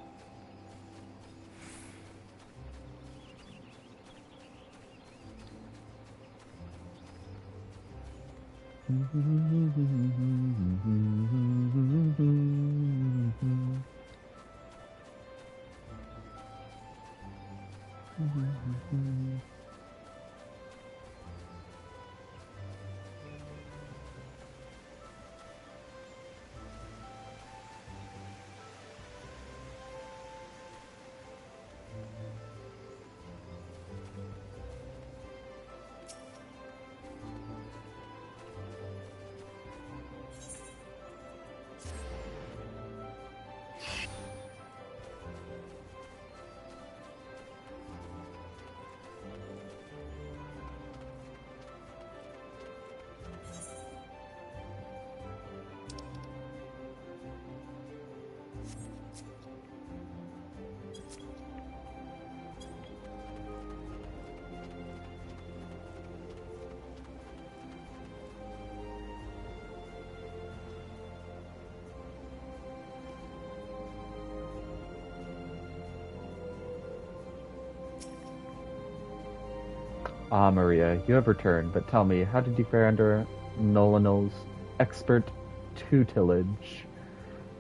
Ah, Maria, you have returned, but tell me, how did you fare under Nolanel's expert tutelage?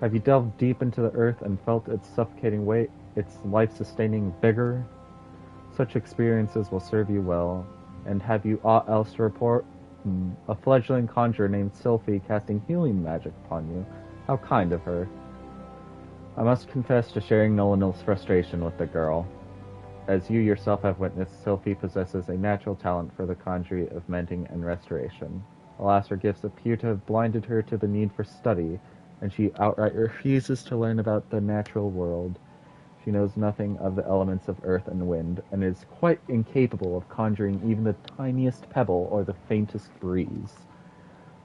Have you delved deep into the earth and felt its suffocating weight, its life-sustaining vigor? Such experiences will serve you well. And have you aught else to report? A fledgling conjurer named Sylphie casting healing magic upon you. How kind of her. I must confess to sharing Nolanel's frustration with the girl. As you yourself have witnessed, Sylphie possesses a natural talent for the conjuring of mending and restoration. Alas, her gifts appear to have blinded her to the need for study, and she outright refuses to learn about the natural world. She knows nothing of the elements of earth and wind, and is quite incapable of conjuring even the tiniest pebble or the faintest breeze.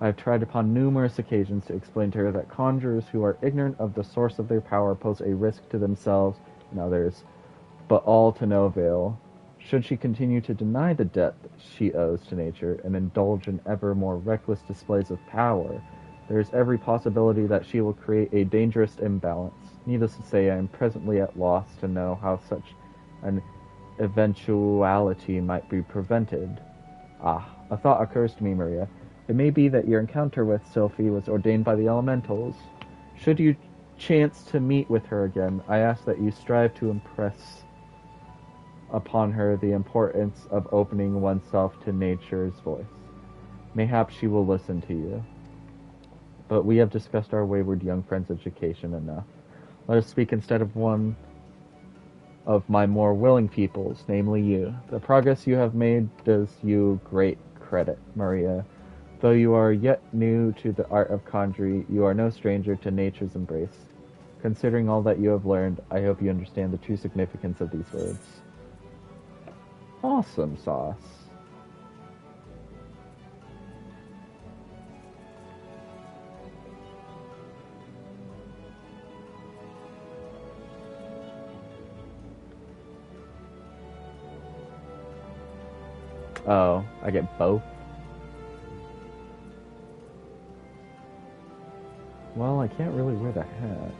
I have tried upon numerous occasions to explain to her that conjurers who are ignorant of the source of their power pose a risk to themselves and others, but all to no avail. Should she continue to deny the debt she owes to nature and indulge in ever more reckless displays of power, there is every possibility that she will create a dangerous imbalance. Needless to say, I am presently at loss to know how such an eventuality might be prevented. Ah, a thought occurs to me, Maria. It may be that your encounter with Sylphie was ordained by the elementals. Should you chance to meet with her again, I ask that you strive to impress upon her the importance of opening oneself to nature's voice. Mayhap she will listen to you. But we have discussed our wayward young friend's education enough. Let us speak instead of one of my more willing pupils, namely you. The progress you have made does you great credit, Maria. Though you are yet new to the art of conjuring, you are no stranger to nature's embrace. Considering all that you have learned, I hope you understand the true significance of these words. Awesome sauce. Oh, I get both? Well, I can't really wear the hat.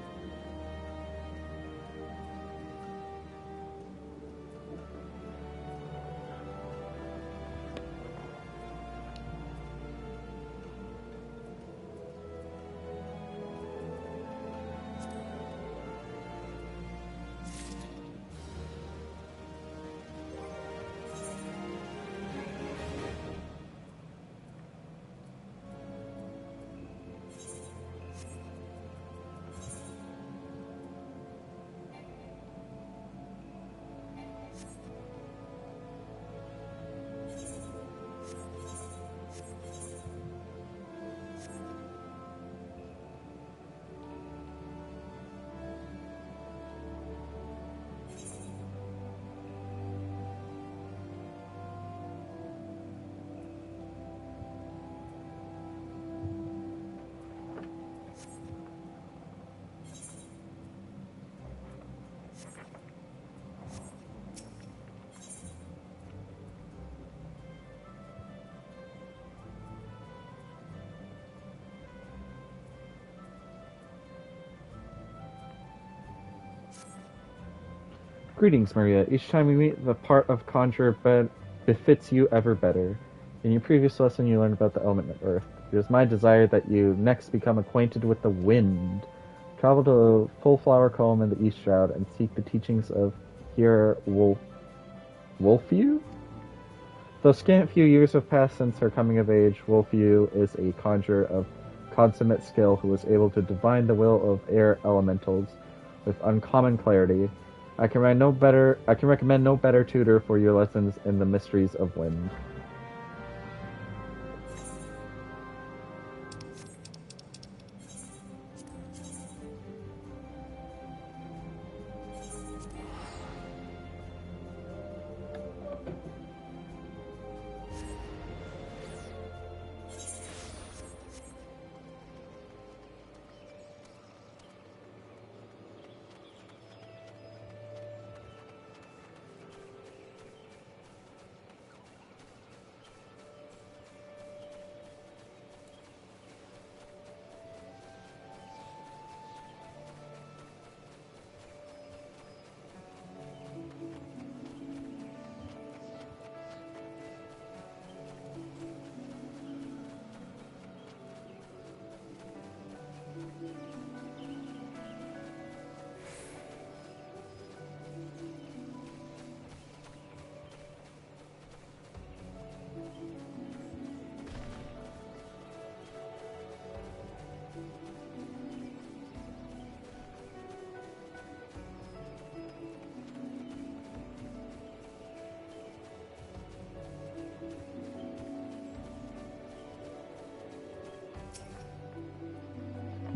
Greetings, Maria. Each time we meet, the part of conjurer befits you ever better. In your previous lesson, you learned about the element of earth. It is my desire that you next become acquainted with the wind. Travel to Full Flower Comb in the East Shroud and seek the teachings of Here Wolfew? Though scant few years have passed since her coming of age, Wolfew is a conjurer of consummate skill who is able to divine the will of air elementals with uncommon clarity. I can recommend no better tutor for your lessons in the mysteries of wind.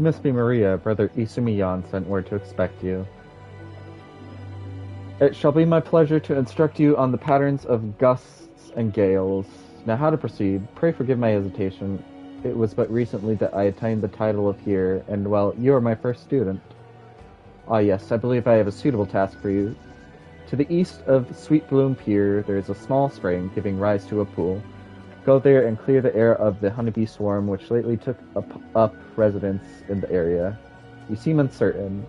You must be Maria. Brother Isumiyan sent word to expect you. It shall be my pleasure to instruct you on the patterns of gusts and gales. Now how to proceed. Pray forgive my hesitation. It was but recently that I attained the title of here, and well, you are my first student. Ah yes, I believe I have a suitable task for you. To the east of Sweet Bloom Pier, there is a small spring giving rise to a pool. Go there and clear the air of the honeybee swarm which lately took up residence in the area. You seem uncertain.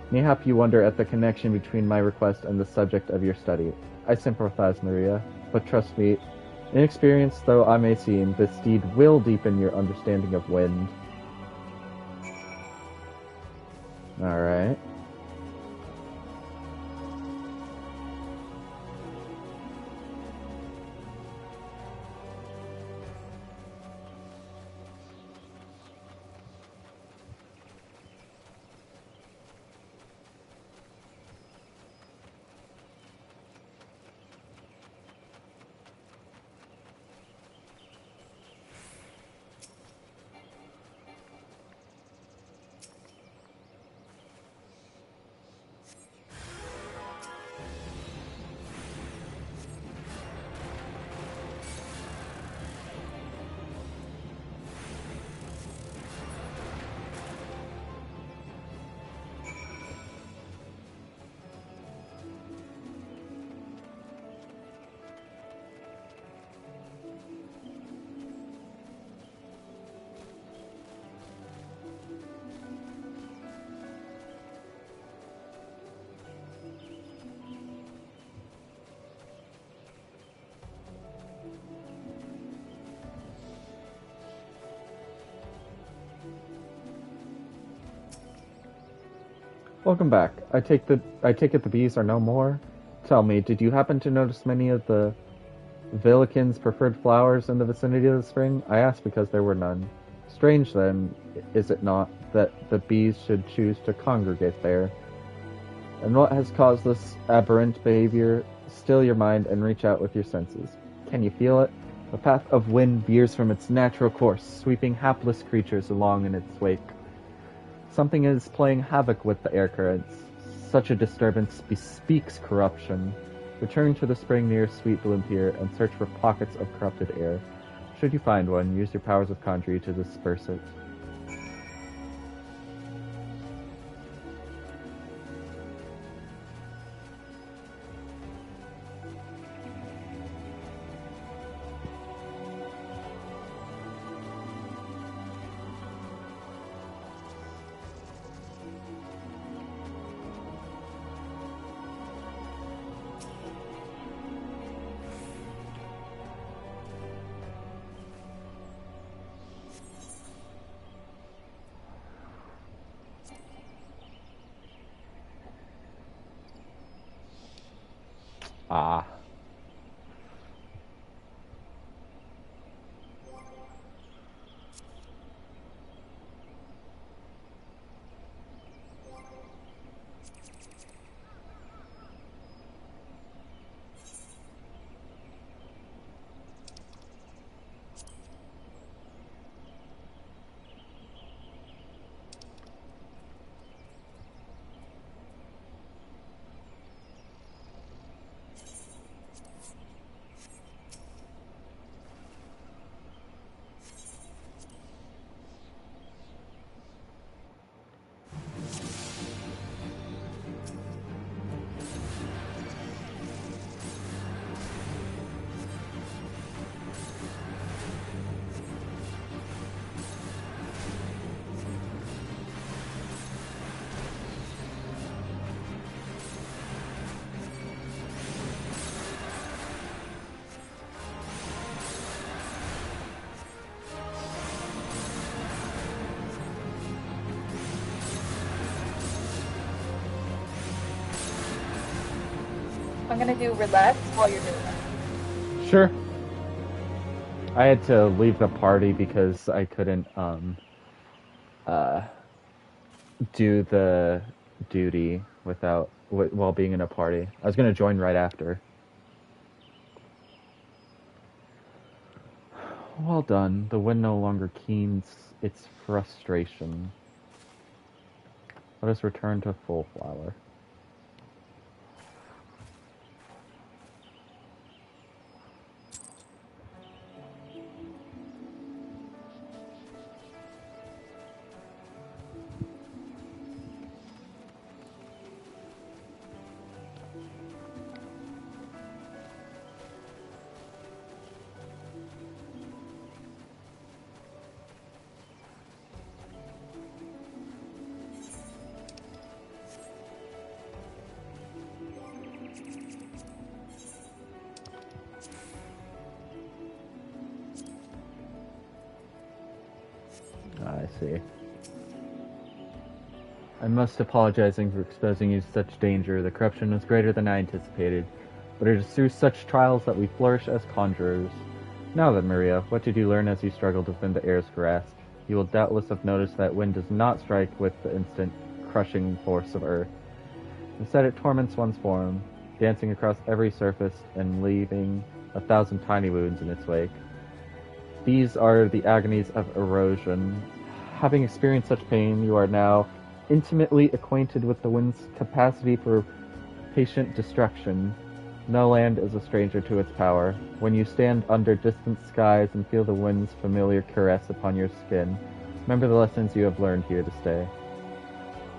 Mayhap you wonder at the connection between my request and the subject of your study. I sympathize, Maria, but trust me, inexperienced though I may seem, this deed will deepen your understanding of wind. Alright. Welcome back. I take it the bees are no more? Tell me, did you happen to notice many of the Villikin's preferred flowers in the vicinity of the spring? I ask because there were none. Strange, then, is it not, that the bees should choose to congregate there? And what has caused this aberrant behavior? Still your mind and reach out with your senses. Can you feel it? The path of wind veers from its natural course, sweeping hapless creatures along in its wake. Something is playing havoc with the air currents. Such a disturbance bespeaks corruption. Return to the spring near Sweet Bloom Pier and search for pockets of corrupted air. Should you find one, use your powers of conjury to disperse it. Ah. I'm gonna do relax while you're doing that. Sure. I had to leave the party because I couldn't uh do the duty while being in a party. I was gonna join right after. Well done. The wind no longer keens its frustration. Let us return to full flower. I see. I must apologize for exposing you to such danger. The corruption was greater than I anticipated, but it is through such trials that we flourish as conjurers. Now then, Maria, what did you learn as you struggled within the air's grasp? You will doubtless have noticed that wind does not strike with the instant, crushing force of earth. Instead, it torments one's form, dancing across every surface and leaving 1,000 tiny wounds in its wake. These are the agonies of erosion. Having experienced such pain, you are now intimately acquainted with the wind's capacity for patient destruction. No land is a stranger to its power. When you stand under distant skies and feel the wind's familiar caress upon your skin, remember the lessons you have learned here to stay.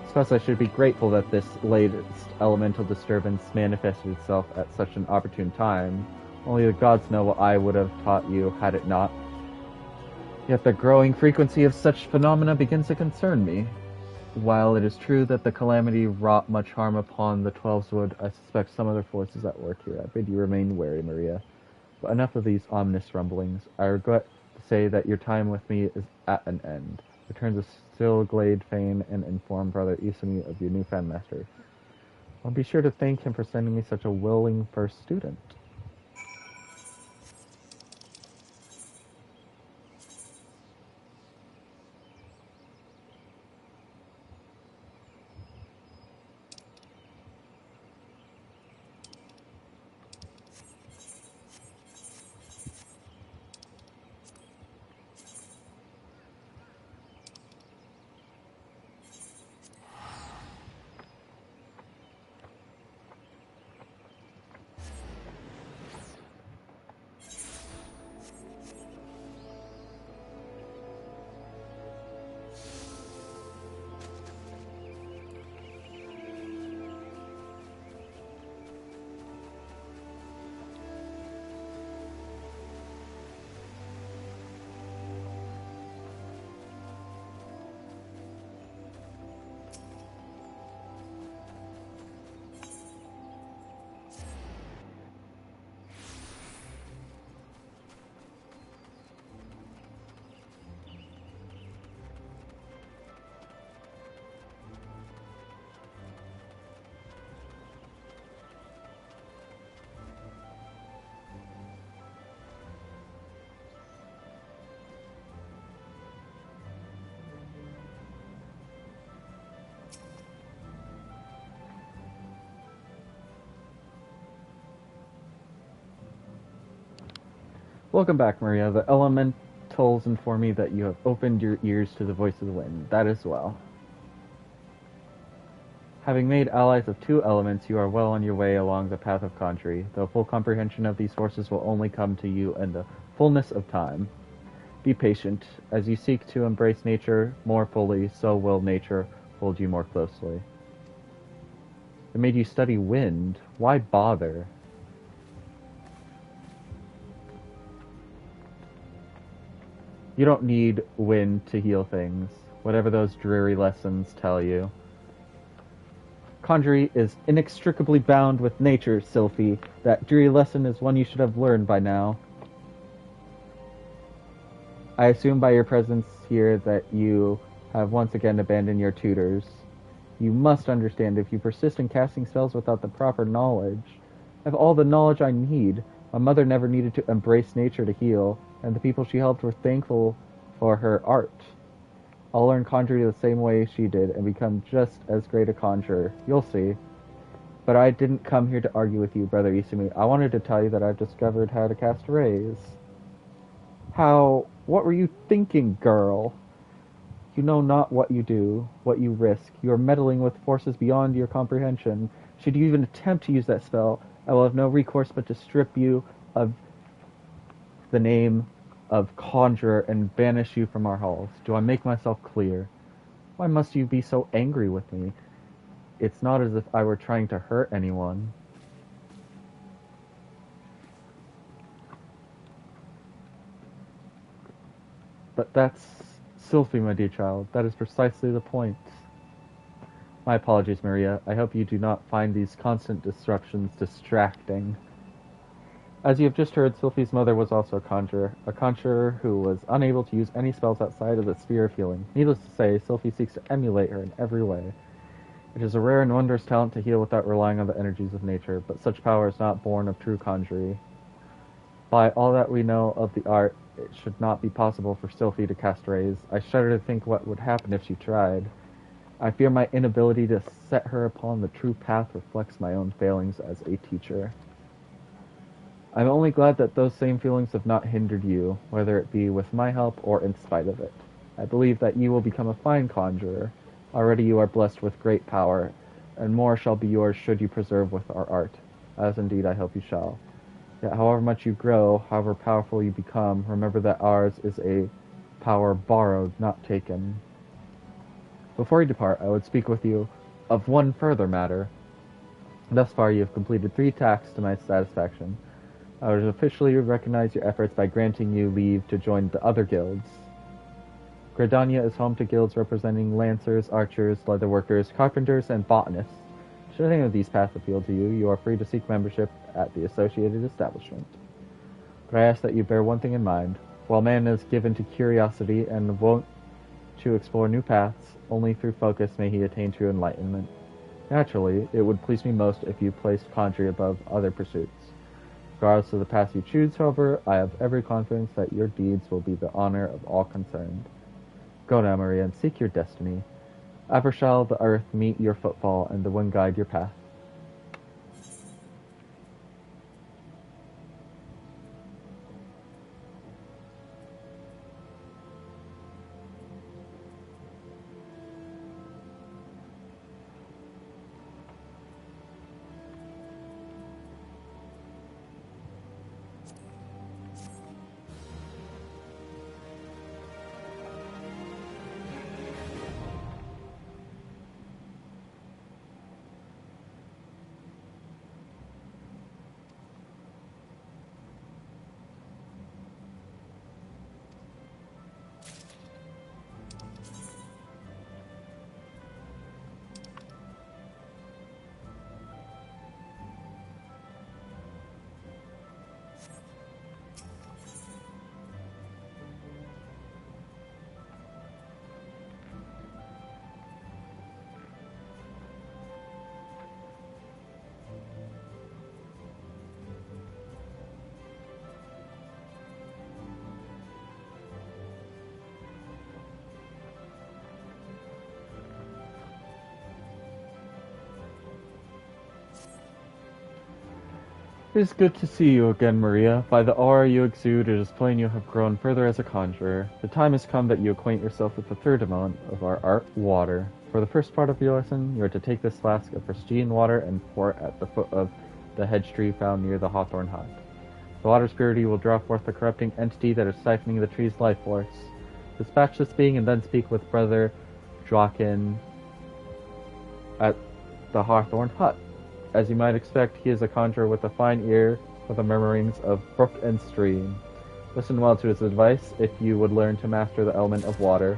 I suppose I should be grateful that this latest elemental disturbance manifested itself at such an opportune time. Only the gods know what I would have taught you had it not. Yet the growing frequency of such phenomena begins to concern me. While it is true that the calamity wrought much harm upon the Twelves Wood, I suspect some other forces at work here. I bid you remain wary, Maria. But enough of these ominous rumblings. I regret to say that your time with me is at an end. Return to Stillglade Fane and inform Brother Isami of your newfound master. I'll be sure to thank him for sending me such a willing first student. Welcome back, Maria. The elementals inform me that you have opened your ears to the voice of the wind. That is well. Having made allies of two elements, you are well on your way along the path of Conjury, though full comprehension of these forces will only come to you in the fullness of time. Be patient. As you seek to embrace nature more fully, so will nature hold you more closely. It made you study wind. Why bother? You don't need wind to heal things, whatever those dreary lessons tell you. Conjury is inextricably bound with nature, Sylphie. That dreary lesson is one you should have learned by now. I assume by your presence here that you have once again abandoned your tutors. You must understand, if you persist in casting spells without the proper knowledge, I have all the knowledge I need. My mother never needed to embrace nature to heal, and the people she helped were thankful for her art. I'll learn conjuring the same way she did and become just as great a conjurer. You'll see. But I didn't come here to argue with you, Brother Isumi. I wanted to tell you that I've discovered how to cast rays. How? What were you thinking, girl? You know not what you do, what you risk. You are meddling with forces beyond your comprehension. Should you even attempt to use that spell, I will have no recourse but to strip you of the name of Conjurer and banish you from our halls. Do I make myself clear? Why must you be so angry with me? It's not as if I were trying to hurt anyone. But that's Sylphie, my dear child. That is precisely the point. My apologies, Maria. I hope you do not find these constant disruptions distracting. As you have just heard, Sylphie's mother was also a conjurer who was unable to use any spells outside of the sphere of healing. Needless to say, Sylphie seeks to emulate her in every way. It is a rare and wondrous talent to heal without relying on the energies of nature, but such power is not born of true conjury. By all that we know of the art, it should not be possible for Sylphie to cast rays. I shudder to think what would happen if she tried. I fear my inability to set her upon the true path reflects my own failings as a teacher. I'm only glad that those same feelings have not hindered you, whether it be with my help or in spite of it. I believe that you will become a fine conjurer. Already you are blessed with great power, and more shall be yours should you persevere with our art, as indeed I hope you shall. Yet however much you grow, however powerful you become, remember that ours is a power borrowed, not taken. Before you depart, I would speak with you of one further matter. Thus far you have completed 3 tasks to my satisfaction. I would officially recognize your efforts by granting you leave to join the other guilds. Gridania is home to guilds representing lancers, archers, leatherworkers, carpenters, and botanists. Should any of these paths appeal to you, you are free to seek membership at the associated establishment. But I ask that you bear one thing in mind. While man is given to curiosity and wont to explore new paths, only through focus may he attain true enlightenment. Naturally, it would please me most if you placed conjuring above other pursuits. Regardless of the path you choose, however, I have every confidence that your deeds will be the honor of all concerned. Go now, Maria, and seek your destiny. Ever shall the earth meet your footfall, and the wind guide your path. It is good to see you again, Maria. By the aura you exude, it is plain you have grown further as a conjurer. The time has come that you acquaint yourself with the third element of our art, water. For the first part of your lesson, you are to take this flask of pristine water and pour it at the foot of the hedge tree found near the hawthorn hut. The water's purity will draw forth the corrupting entity that is siphoning the tree's life force. Dispatch this being and then speak with Brother Draken at the hawthorn hut. As you might expect, he is a conjurer with a fine ear for the murmurings of brook and stream. Listen well to his advice if you would learn to master the element of water.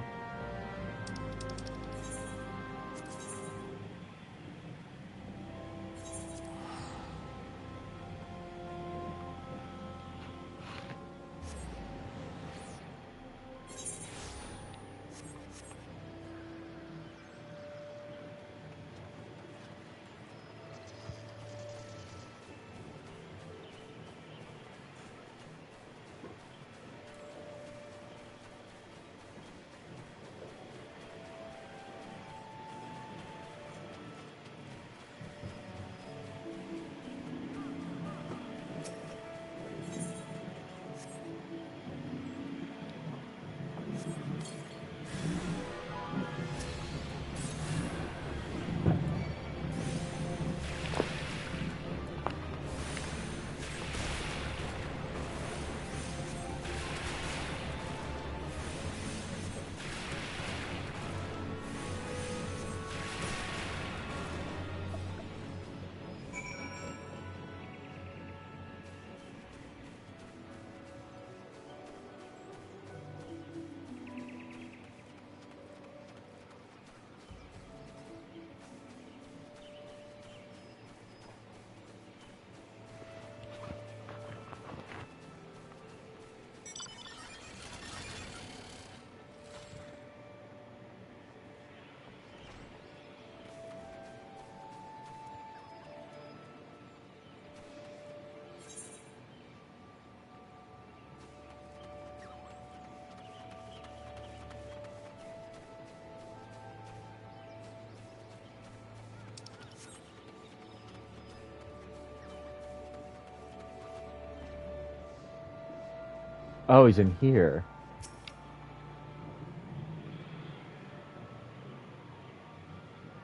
Oh, he's in here.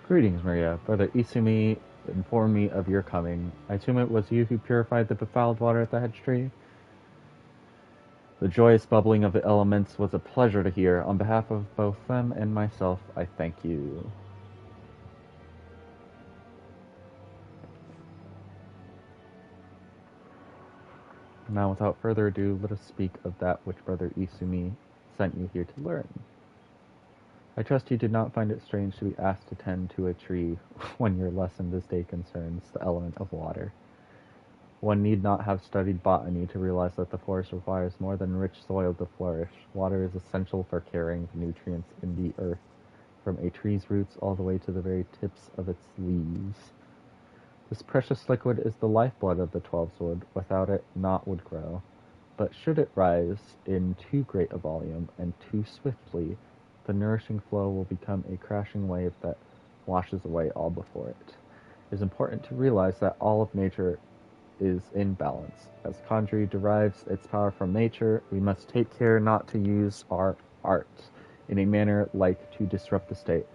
Greetings, Maria. Brother Isumi informed me of your coming. I assume it was you who purified the befouled water at the hedge tree? The joyous bubbling of the elements was a pleasure to hear. On behalf of both them and myself, I thank you. Now, without further ado, let us speak of that which Brother Isumi sent you here to learn. I trust you did not find it strange to be asked to tend to a tree when your lesson this day concerns the element of water. One need not have studied botany to realize that the forest requires more than rich soil to flourish. Water is essential for carrying the nutrients in the earth, from a tree's roots all the way to the very tips of its leaves. This precious liquid is the lifeblood of the 12-sword. Without it, naught would grow. But should it rise in too great a volume and too swiftly, the nourishing flow will become a crashing wave that washes away all before it. It is important to realize that all of nature is in balance. As Conjury derives its power from nature, we must take care not to use our art in a manner like to disrupt the state.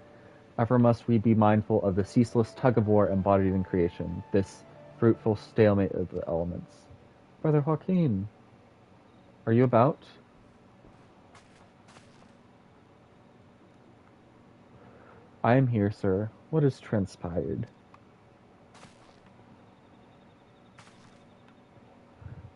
Ever must we be mindful of the ceaseless tug-of-war embodied in creation, this fruitful stalemate of the elements. Brother Joaquin, are you about? I am here, sir. What has transpired?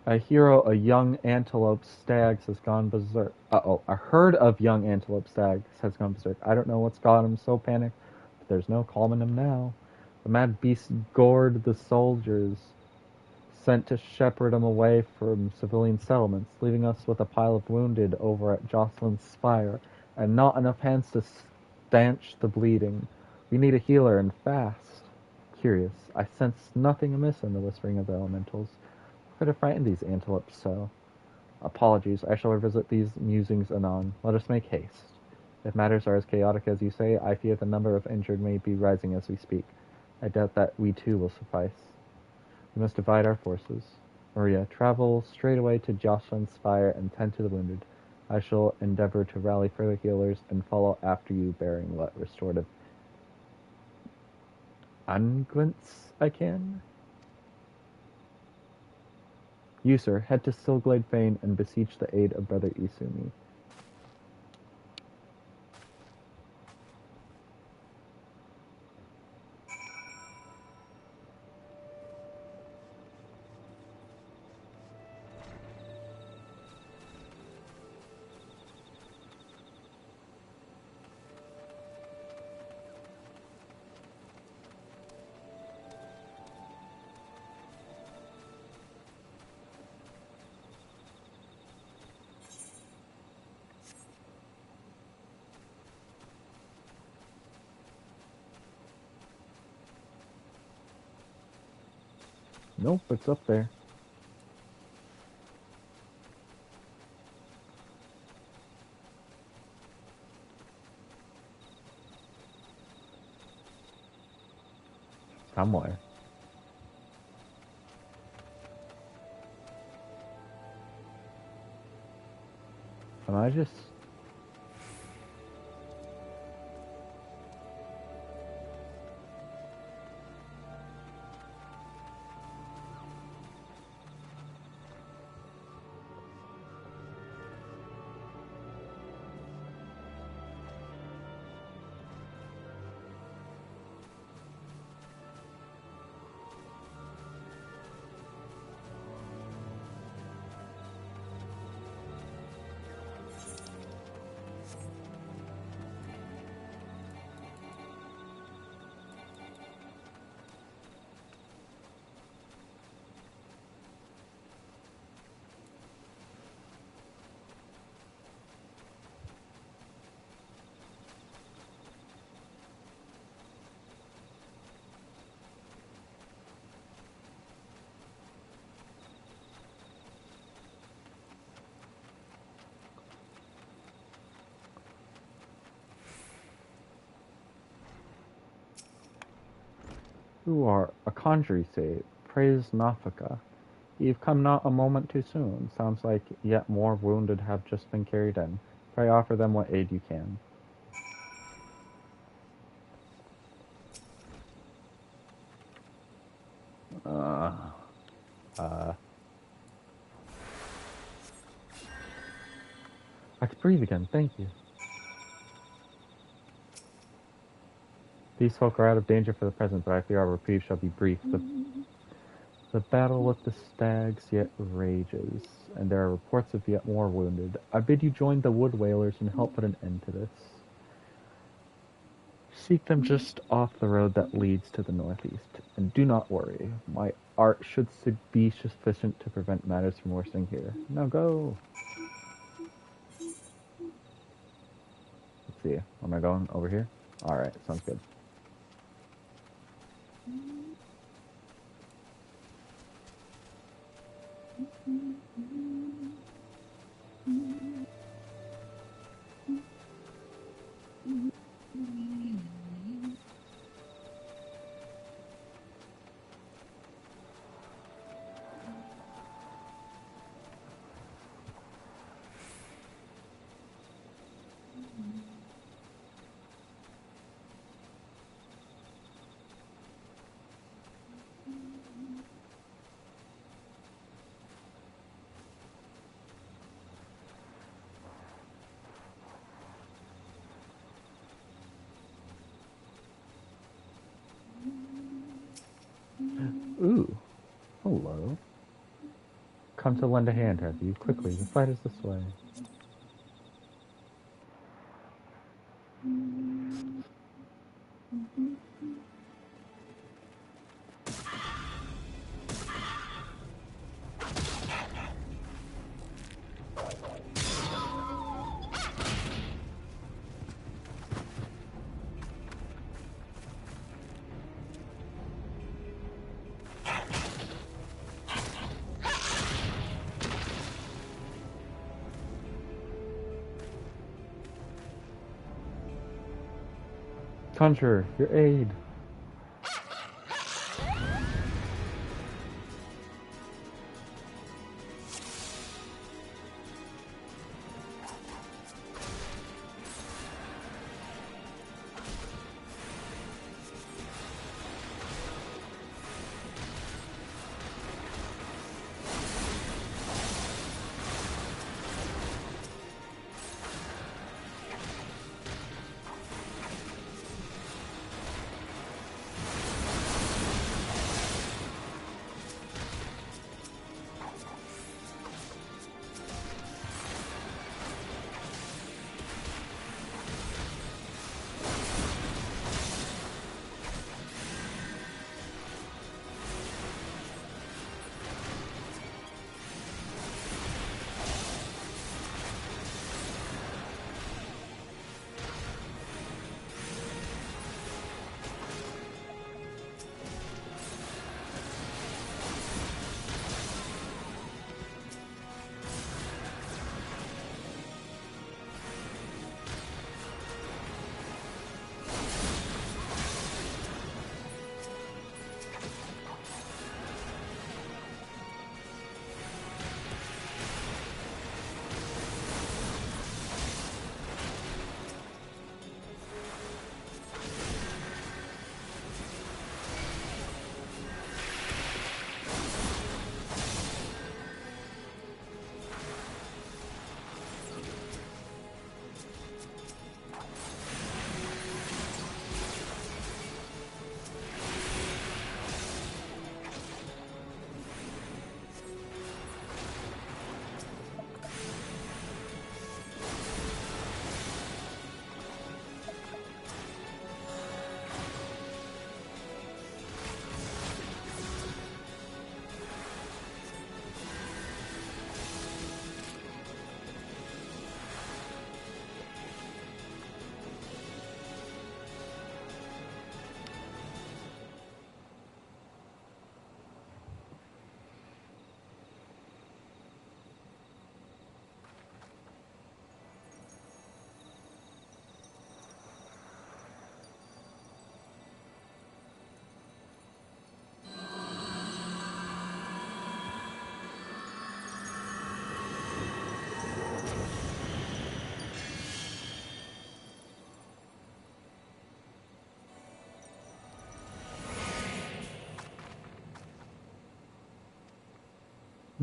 I hear a young antelope stags has gone berserk. A herd of young antelope stags has gone berserk. I don't know what's got him so panicked, but there's no calming him now. The mad beast gored the soldiers sent to shepherd him away from civilian settlements, leaving us with a pile of wounded over at Jocelyn's Spire, and not enough hands to stanch the bleeding. We need a healer, and fast. Curious, I sense nothing amiss in the whispering of the elementals. What could have frightened these antelopes so? Apologies, I shall revisit these musings anon. Let us make haste. If matters are as chaotic as you say, I fear the number of injured may be rising as we speak. I doubt that we too will suffice. We must divide our forces. Maria, travel straight away to Jocelyn's Spire and tend to the wounded. I shall endeavor to rally further healers and follow after you bearing what restorative unguents I can. You, sir, head to Stillglade Fane and beseech the aid of Brother Isumi. Nope, it's up there. Somewhere. Am I just... Who are a conjurer say, praise Nafaka. You've come not a moment too soon. Sounds like yet more wounded have just been carried in. Pray offer them what aid you can. Uh, I can breathe again, thank you. These folk are out of danger for the present, but I fear our reprieve shall be brief. The battle with the stags yet rages, and there are reports of yet more wounded. I bid you join the wood whalers and help put an end to this. Seek them just off the road that leads to the northeast. And do not worry, my art should be sufficient to prevent matters from worsening here. Now go! Let's see, where am I going? Over here? Alright, sounds good. Ooh, hello. Come to lend a hand, have you? Quickly, the fight is this way. Conjurer, your aid!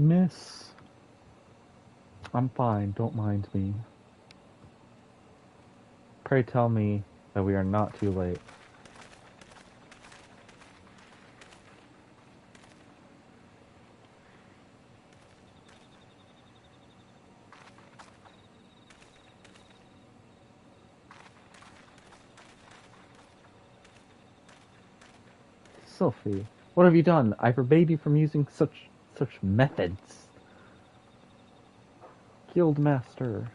Miss, I'm fine, don't mind me. Pray tell me that we are not too late. Sophie, what have you done? I forbade you from using such methods. Guildmaster,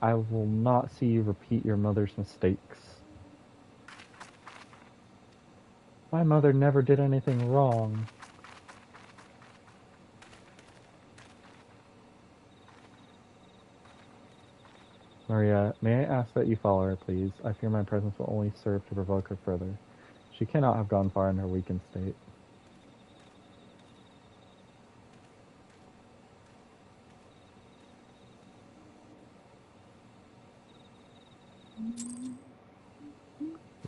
I will not see you repeat your mother's mistakes. My mother never did anything wrong. Maria, may I ask that you follow her, please? I fear my presence will only serve to provoke her further. She cannot have gone far in her weakened state.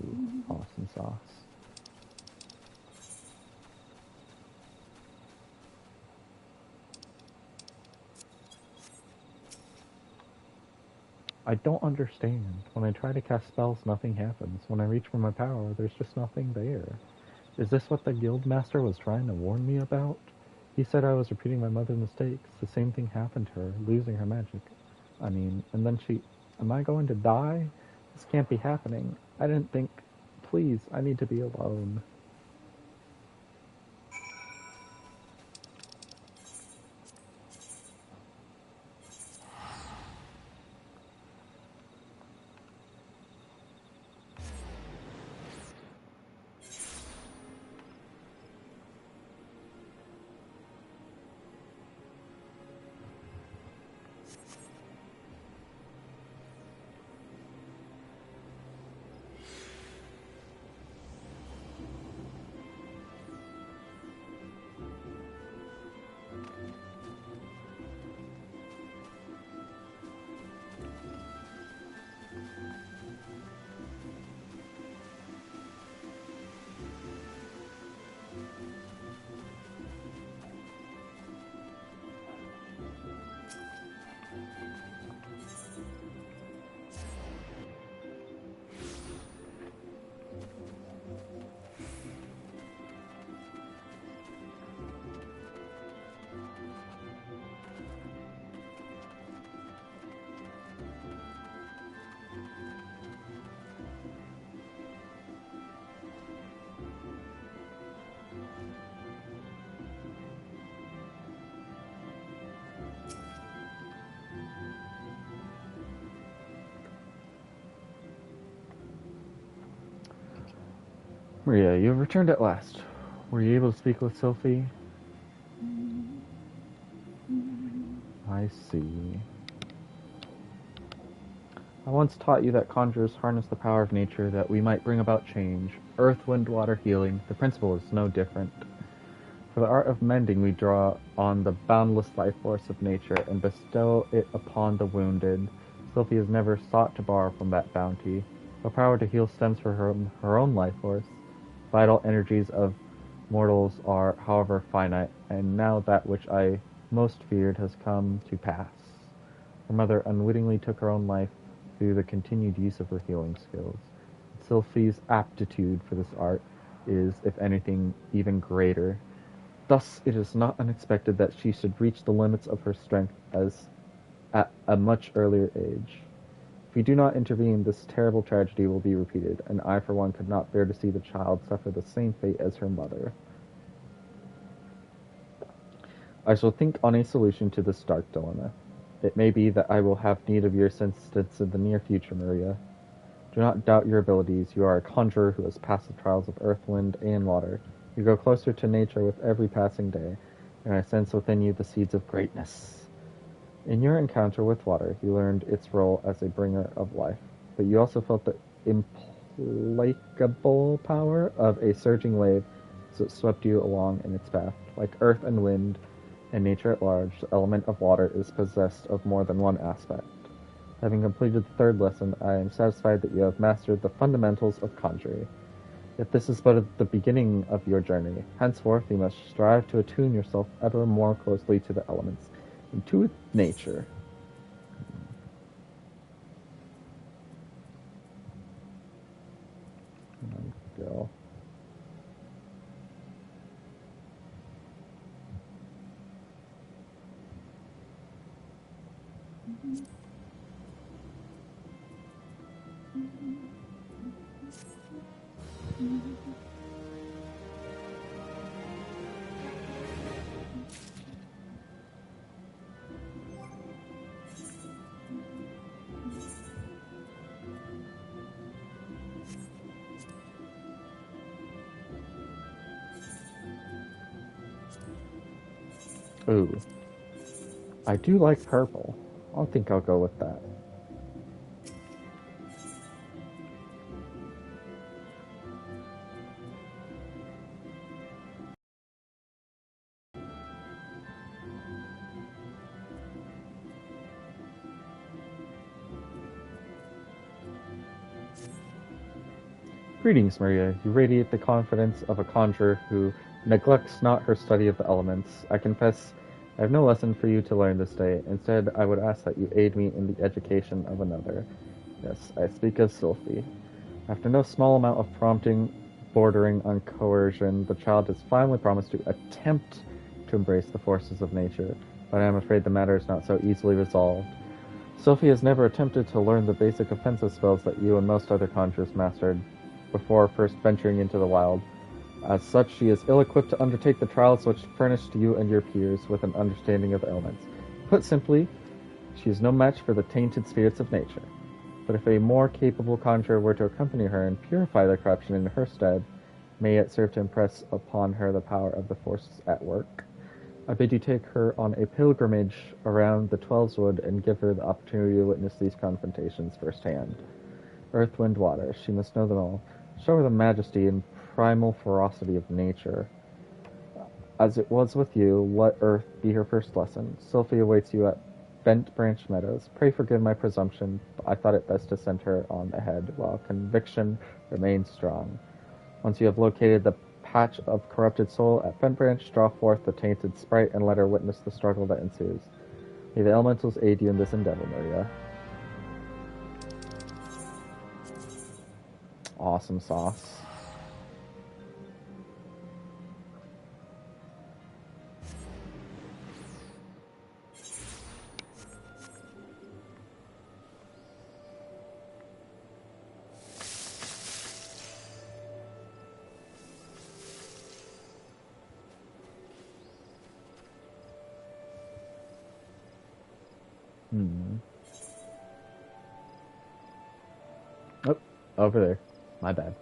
Ooh, awesome sauce. I don't understand. When I try to cast spells, nothing happens. When I reach for my power, there's just nothing there. Is this what the Guildmaster was trying to warn me about? He said I was repeating my mother's mistakes. The same thing happened to her, losing her magic. I mean, and then she... Am I going to die? This can't be happening. I didn't think... Please, I need to be alone. Maria, you have returned at last. Were you able to speak with Sophie? I see. I once taught you that conjurers harness the power of nature that we might bring about change. Earth, wind, water, healing. The principle is no different. For the art of mending, we draw on the boundless life force of nature and bestow it upon the wounded. Sophie has never sought to borrow from that bounty. Her power to heal stems from her own life force. Vital energies of mortals are, however, finite, and now that which I most feared has come to pass. Her mother unwittingly took her own life through the continued use of her healing skills. Sophie's aptitude for this art is, if anything, even greater. Thus, it is not unexpected that she should reach the limits of her strength at a much earlier age. If we do not intervene, this terrible tragedy will be repeated, and I, for one, could not bear to see the child suffer the same fate as her mother. I shall think on a solution to this dark dilemma. It may be that I will have need of your assistance in the near future, Maria. Do not doubt your abilities. You are a conjurer who has passed the trials of earth, wind, and water. You grow closer to nature with every passing day, and I sense within you the seeds of greatness. In your encounter with water, you learned its role as a bringer of life, but you also felt the implacable power of a surging wave as it swept you along in its path. Like earth and wind, and nature at large, the element of water is possessed of more than one aspect. Having completed the third lesson, I am satisfied that you have mastered the fundamentals of conjuring. Yet this is but the beginning of your journey. Henceforth, you must strive to attune yourself ever more closely to the elements, and to nature. Go. Ooh, I do like purple. I think I'll go with that. Greetings, Maria. You radiate the confidence of a conjurer who neglects not her study of the elements. I confess I have no lesson for you to learn this day. Instead, I would ask that you aid me in the education of another. Yes, I speak of Sylphie. After no small amount of prompting bordering on coercion, the child has finally promised to attempt to embrace the forces of nature, but I am afraid the matter is not so easily resolved. Sophie has never attempted to learn the basic offensive spells that you and most other conjurers mastered before first venturing into the wild. As such, she is ill-equipped to undertake the trials which furnished you and your peers with an understanding of the elements. Put simply, she is no match for the tainted spirits of nature. But if a more capable conjurer were to accompany her and purify the corruption in her stead, may it serve to impress upon her the power of the forces at work. I bid you take her on a pilgrimage around the Twelves Wood and give her the opportunity to witness these confrontations firsthand. Earth, wind, water, she must know them all. Show her the majesty and primal ferocity of nature. As it was with you, let earth be her first lesson. Sylphie awaits you at Bent Branch Meadows. Pray forgive my presumption, but I thought it best to send her on ahead, while conviction remains strong. Once you have located the patch of corrupted soul at Bent Branch, draw forth the tainted sprite and let her witness the struggle that ensues. May the elementals aid you in this endeavor, Maria. Awesome sauce. Hmm. Oh, over there. My bad.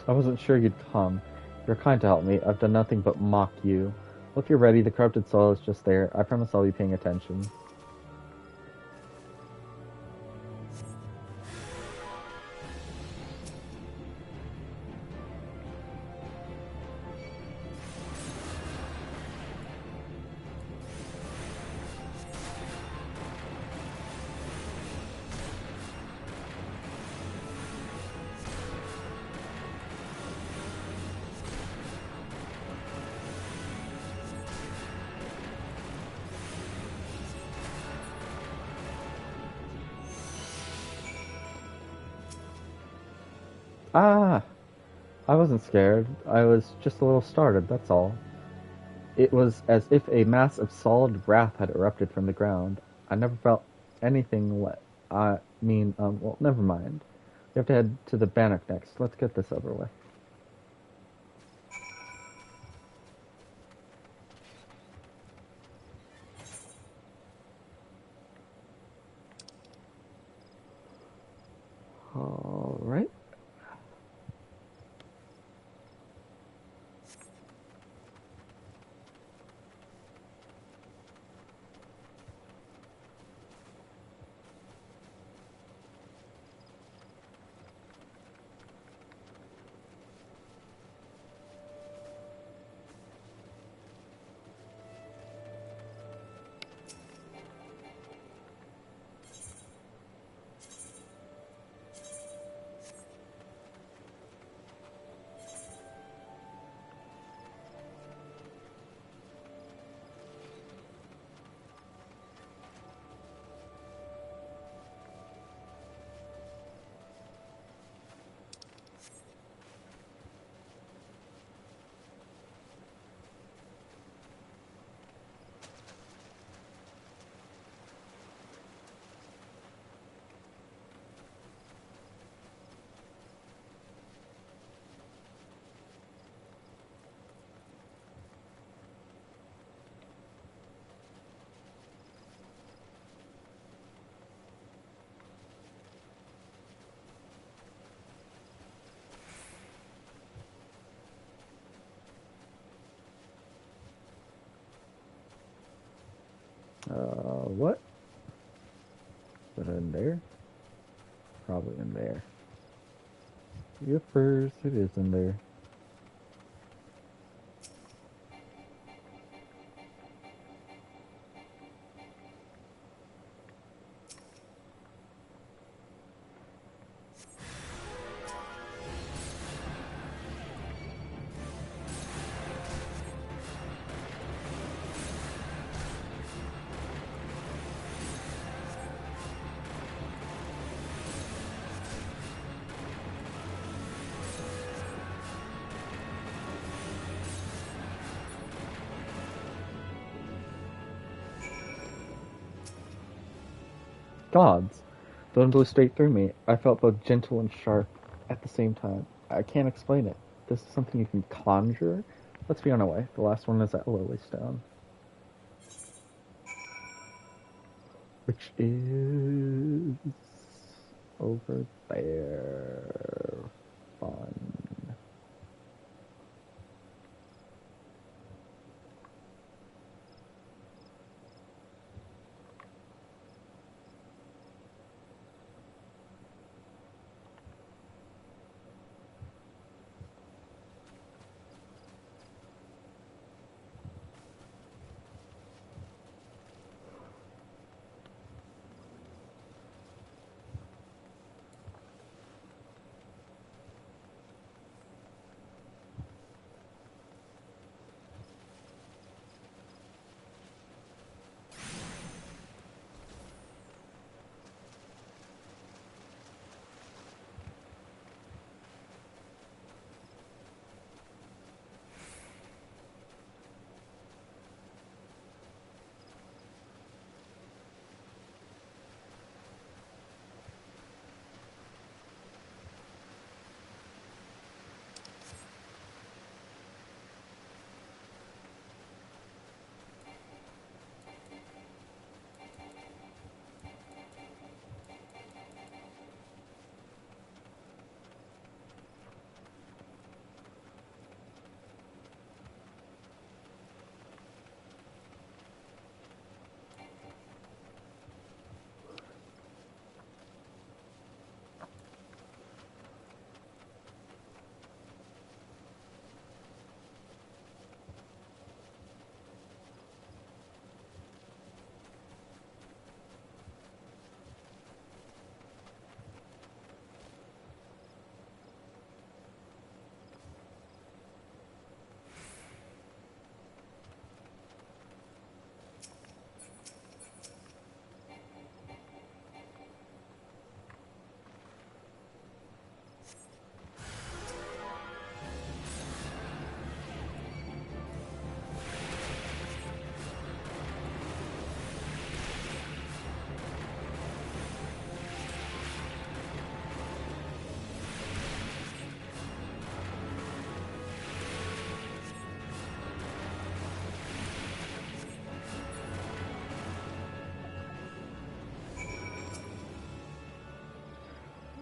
I wasn't sure you'd come. You're kind to help me. I've done nothing but mock you. Well, if you're ready, the corrupted soul is just there. I promise I'll be paying attention. Ah! I wasn't scared. I was just a little startled, that's all. It was as if a mass of solid wrath had erupted from the ground. I never felt anything well, never mind. We have to head to the Bannock next. Let's get this over with. Alright. what? Is it in there? Probably in there. Yippers, it is in there. Gods. The wind blew straight through me. I felt both gentle and sharp at the same time. I can't explain it. This is something you can conjure? Let's be on our way. The last one is at Lilystone. Which is over there. Fun.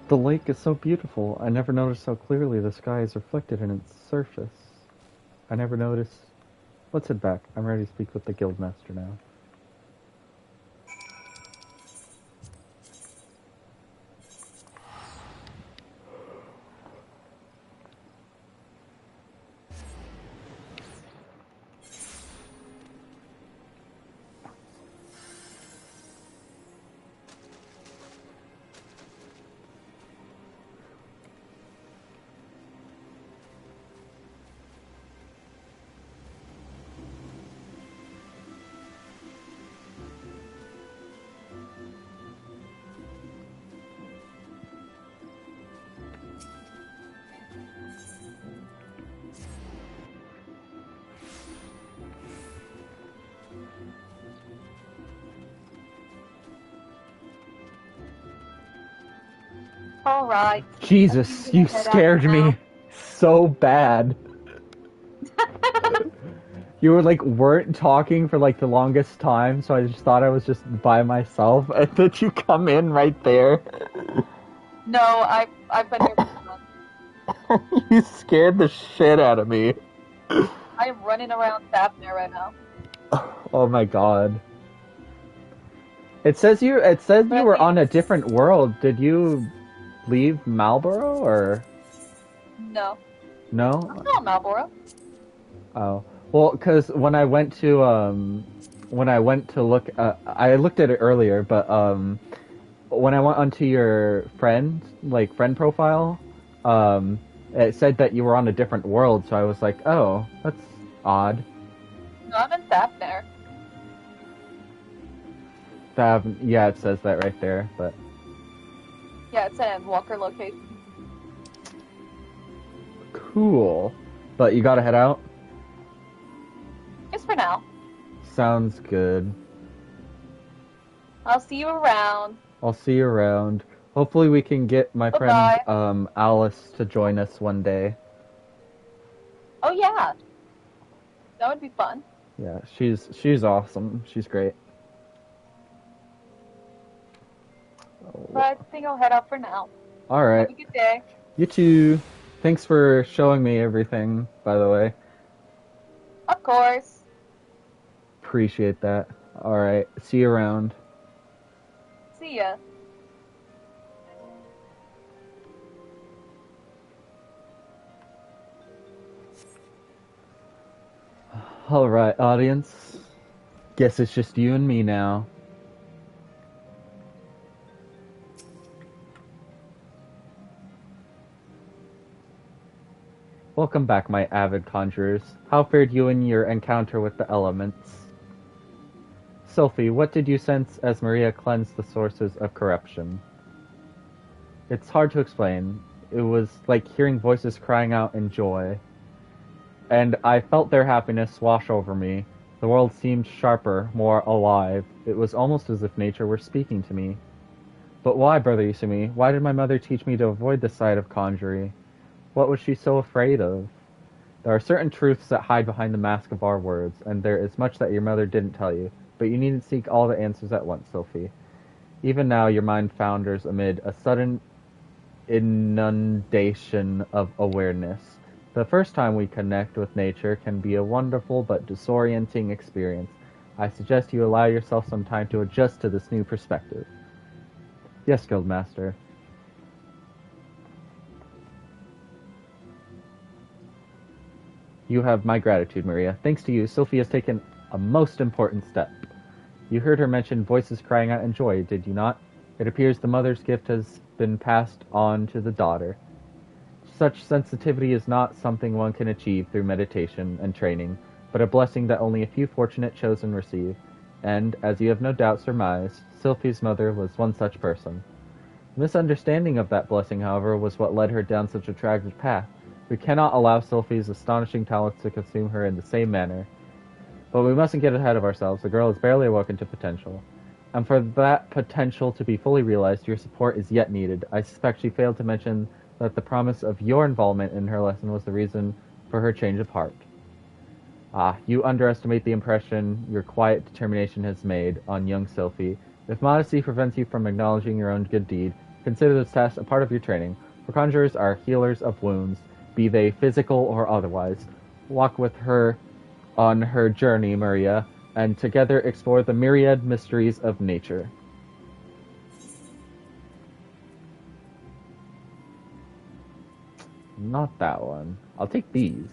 The lake is so beautiful. I never noticed how clearly the sky is reflected in its surface. I never noticed. Let's head back. I'm ready to speak with the guildmaster now. All right. Jesus, you scared me so bad. You were like weren't talking for like the longest time, so I just thought I was just by myself, and then you come in right there. No, I've been here for months. You scared the shit out of me. I am running around Daphne right now. Oh my god. It says But you at were on a least, different world. Did you leave Marlboro or no. I'm no? still in Marlboro. Oh, well, because when I went to look, I looked at it earlier, but when I went onto your friend profile, um, it said that you were on a different world. So I was like, oh, that's odd. No, I'm in Thapner. Yeah, it says that right there, but Yeah, it's in Walker location. cool. But you gotta head out. Just for now. Sounds good. I'll see you around. I'll see you around. Hopefully, we can get my friend Bye-bye. Alice to join us one day. Oh, yeah. That would be fun. Yeah, she's awesome. She's great. But I think I'll head out for now. All right. Have a good day. You too. Thanks for showing me everything, by the way. Of course. Appreciate that. All right. See you around. See ya. All right, audience. Guess it's just you and me now. Welcome back, my avid conjurers. How fared you in your encounter with the elements? Sophie, what did you sense as Maria cleansed the sources of corruption? It's hard to explain. It was like hearing voices crying out in joy. And I felt their happiness wash over me. The world seemed sharper, more alive. It was almost as if nature were speaking to me. But why, Brother Yusumi? Why did my mother teach me to avoid the sight of conjury? What was she so afraid of? There are certain truths that hide behind the mask of our words, and there is much that your mother didn't tell you. But you needn't seek all the answers at once, Sophie. Even now, your mind founders amid a sudden inundation of awareness. The first time we connect with nature can be a wonderful but disorienting experience. I suggest you allow yourself some time to adjust to this new perspective. Yes, Guildmaster. You have my gratitude, Maria. Thanks to you, Sophie has taken a most important step. You heard her mention voices crying out in joy, did you not? It appears the mother's gift has been passed on to the daughter. Such sensitivity is not something one can achieve through meditation and training, but a blessing that only a few fortunate chosen receive. And, as you have no doubt surmised, Sophie's mother was one such person. Misunderstanding of that blessing, however, was what led her down such a tragic path. We cannot allow Sophie's astonishing talents to consume her in the same manner. But we mustn't get ahead of ourselves. The girl is barely awoken to potential. And for that potential to be fully realized, your support is yet needed. I suspect she failed to mention that the promise of your involvement in her lesson was the reason for her change of heart. Ah, you underestimate the impression your quiet determination has made on young Sophie. If modesty prevents you from acknowledging your own good deed, consider this test a part of your training. For conjurers are healers of wounds, be they physical or otherwise. Walk with her on her journey, Maria, and together explore the myriad mysteries of nature. Not that one. I'll take these.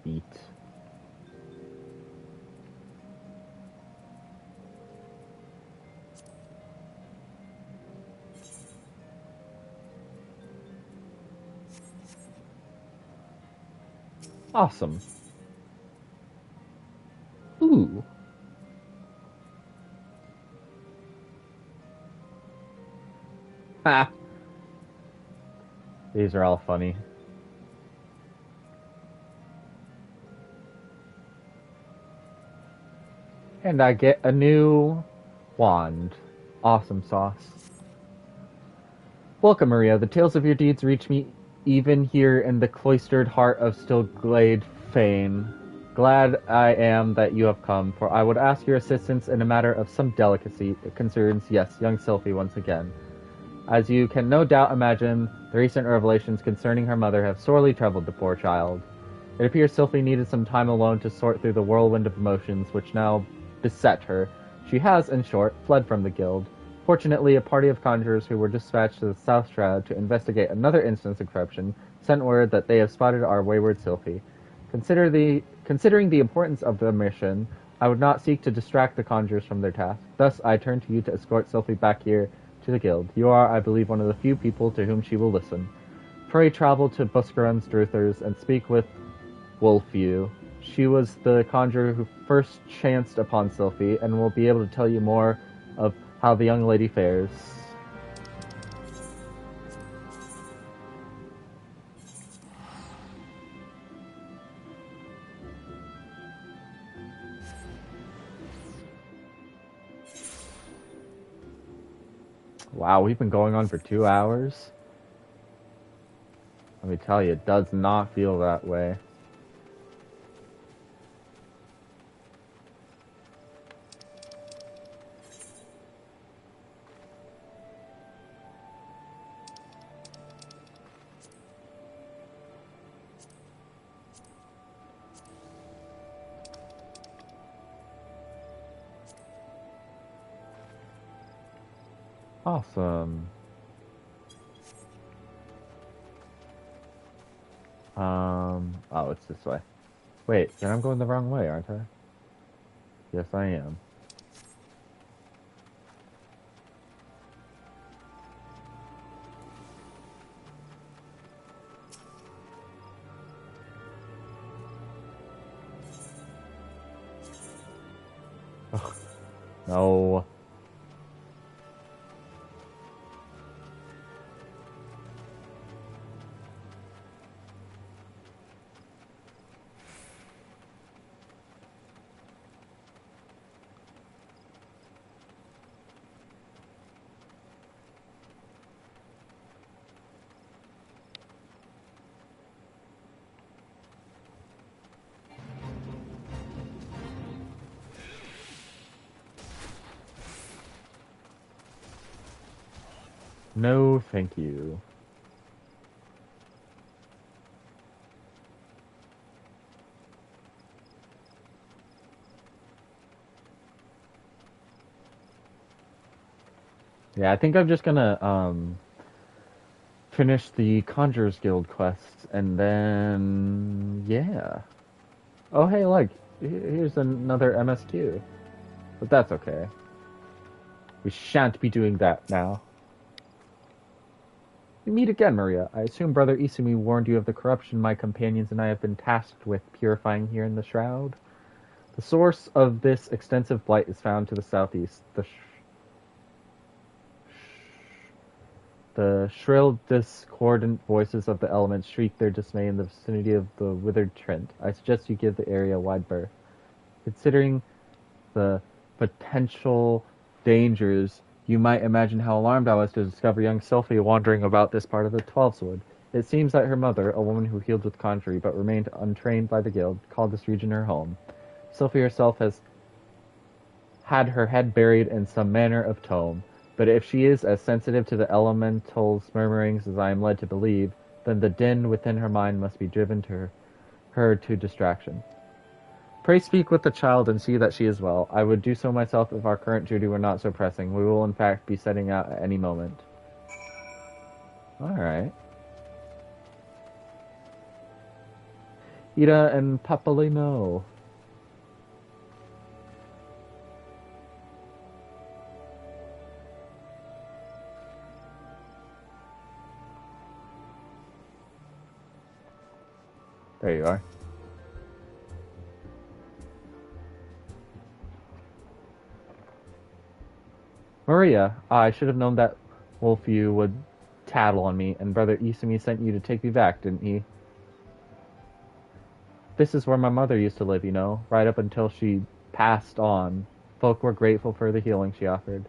Beat. Awesome. Ooh. Ha! These are all funny. And I get a new wand. Awesome sauce. Welcome, Maria. The tales of your deeds reach me even here in the cloistered heart of Stillglade Fane. Glad I am that you have come, for I would ask your assistance in a matter of some delicacy. It concerns, yes, young Sylphie once again. As you can no doubt imagine, the recent revelations concerning her mother have sorely troubled the poor child. It appears Sylphie needed some time alone to sort through the whirlwind of emotions which now beset her. She has, in short, fled from the guild. Fortunately, a party of conjurers who were dispatched to the South Shroud to investigate another instance of corruption sent word that they have spotted our wayward Sylphie. Considering the importance of the mission, I would not seek to distract the conjurers from their task. Thus, I turn to you to escort Sylphie back here to the guild. You are, I believe, one of the few people to whom she will listen. Pray travel to Buscarun's Druthers and speak with Wolfew. She was the conjurer who first chanced upon Sylphie and will be able to tell you more of how the young lady fares. Wow, we've been going on for 2 hours. Let me tell you, it does not feel that way. Awesome. Oh, it's this way. Wait, then I'm going the wrong way, aren't I? Yes, I am. Ugh, no. No, thank you. Yeah, I think I'm just gonna, finish the Conjurers Guild quests, and then, yeah. Oh, hey, look, here's another MSQ. But that's okay. We shan't be doing that now. We meet again, Maria. I assume Brother Isumi warned you of the corruption my companions and I have been tasked with purifying here in the Shroud. The source of this extensive blight is found to the southeast. The shrill, discordant voices of the elements shriek their dismay in the vicinity of the withered Trent. I suggest you give the area a wide berth. Considering the potential dangers, you might imagine how alarmed I was to discover young Sylphie wandering about this part of the Twelveswood. It seems that her mother, a woman who healed with conjury but remained untrained by the guild, called this region her home. Sylphie herself has had her head buried in some manner of tome. But if she is as sensitive to the elemental's murmurings as I am led to believe, then the din within her mind must be driven to her to distraction. Pray speak with the child and see that she is well. I would do so myself if our current duty were not so pressing. We will in fact be setting out at any moment. Alright. Ida and Papalino. There you are. Maria, I should have known that Wolfew would tattle on me, and Brother Isumi sent you to take me back, didn't he? This is where my mother used to live, you know, right up until she passed on. Folk were grateful for the healing she offered.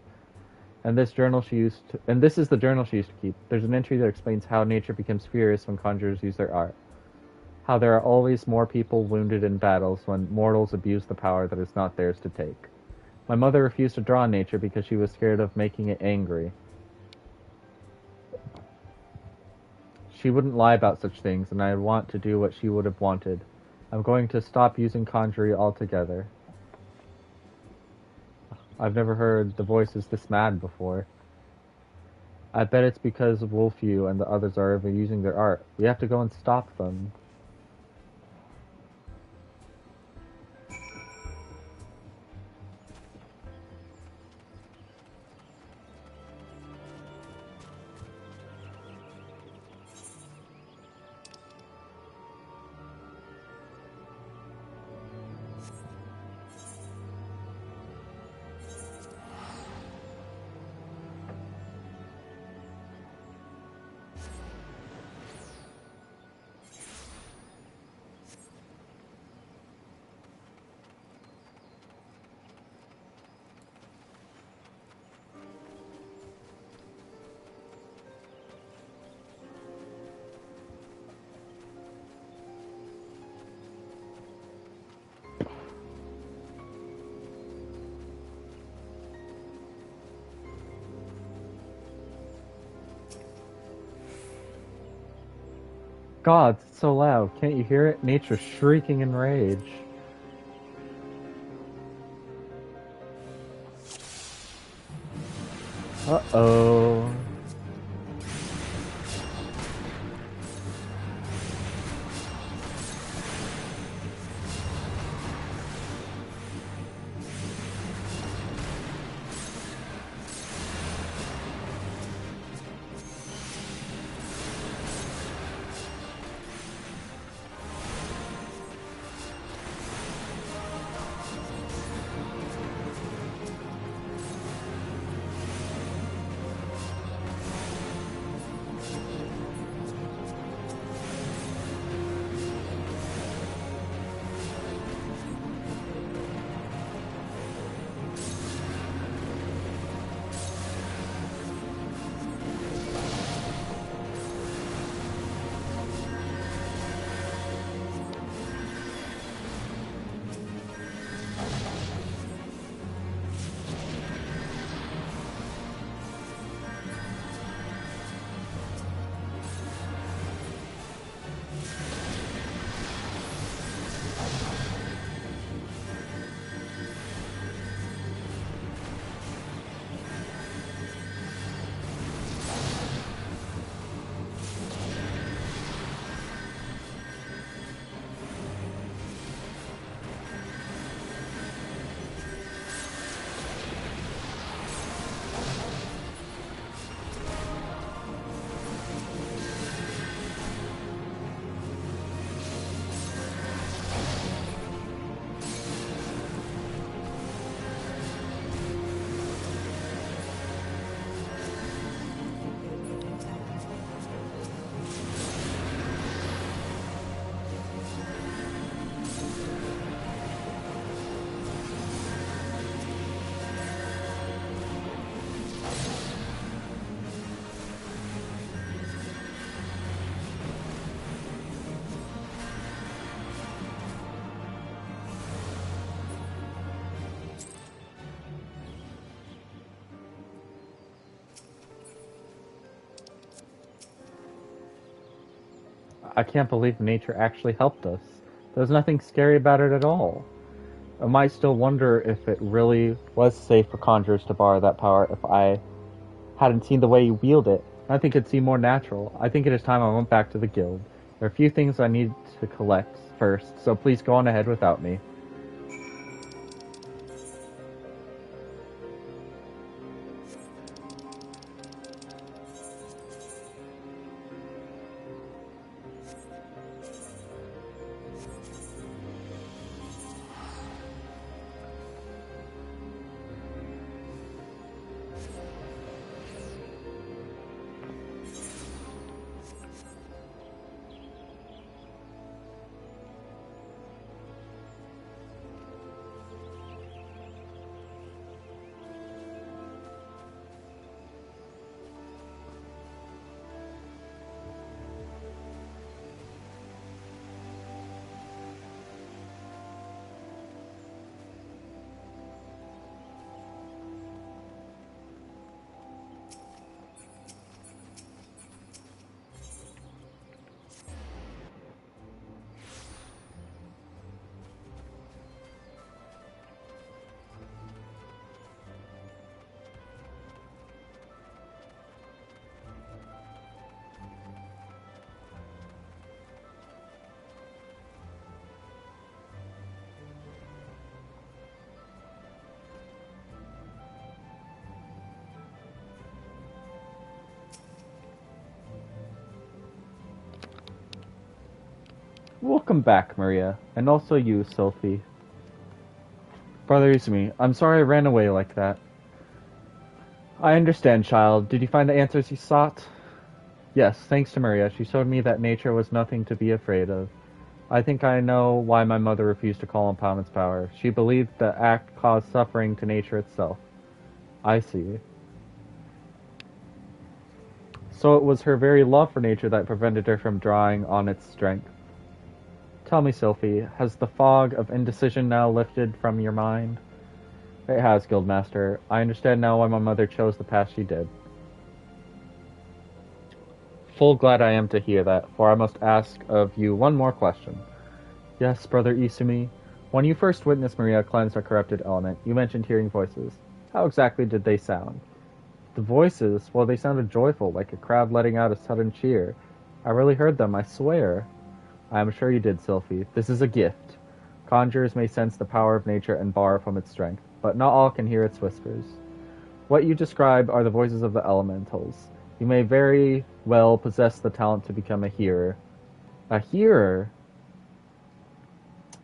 And this is the journal she used to keep. There's an entry that explains how nature becomes furious when conjurers use their art. How there are always more people wounded in battles when mortals abuse the power that is not theirs to take. My mother refused to draw nature because she was scared of making it angry. She wouldn't lie about such things, and I want to do what she would have wanted. I'm going to stop using conjury altogether. I've never heard the voices this mad before. I bet it's because Wolfew and the others are overusing their art. We have to go and stop them. God, it's so loud. Can't you hear it? Nature's shrieking in rage. Uh-oh. I can't believe nature actually helped us. There's nothing scary about it at all. I might still wonder if it really was safe for conjurers to borrow that power if I hadn't seen the way you wield it. I think it'd seem more natural. I think it is time I went back to the guild. There are a few things I need to collect first, so please go on ahead without me. Welcome back, Maria, and also you, Sophie. Brother Izumi, I'm sorry I ran away like that. I understand, child. Did you find the answers you sought? Yes, thanks to Maria. She showed me that nature was nothing to be afraid of. I think I know why my mother refused to call upon its power. She believed the act caused suffering to nature itself. I see. So it was her very love for nature that prevented her from drawing on its strength. Tell me, Sophie, has the fog of indecision now lifted from your mind? It has, Guildmaster. I understand now why my mother chose the path she did. Full glad I am to hear that, for I must ask of you one more question. Yes, Brother Isumi. When you first witnessed Maria cleanse a corrupted element, you mentioned hearing voices. How exactly did they sound? The voices, well, they sounded joyful, like a crowd letting out a sudden cheer. I really heard them, I swear. I am sure you did, Sylphie. This is a gift. Conjurers may sense the power of nature and borrow from its strength, but not all can hear its whispers. What you describe are the voices of the elementals. You may very well possess the talent to become a hearer. A hearer?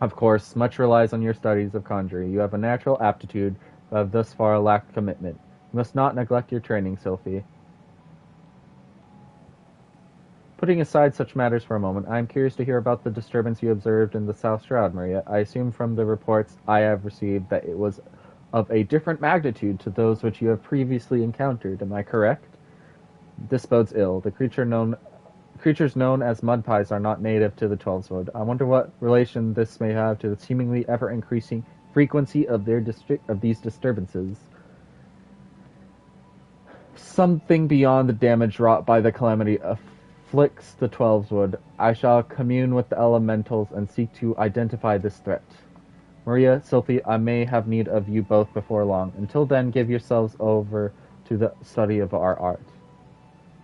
Of course, much relies on your studies of conjuring. You have a natural aptitude, but have thus far lacked commitment. You must not neglect your training, Sophie. Putting aside such matters for a moment, I am curious to hear about the disturbance you observed in the South Shroud, Maria. I assume from the reports I have received that it was of a different magnitude to those which you have previously encountered. Am I correct? This bodes ill. The creatures known as mudpies are not native to the Twelveswood. I wonder what relation this may have to the seemingly ever-increasing frequency of these disturbances. Something beyond the damage wrought by the calamity afflicts the Twelveswood. I shall commune with the elementals and seek to identify this threat. Maria, Sophie, I may have need of you both before long. Until then, give yourselves over to the study of our art.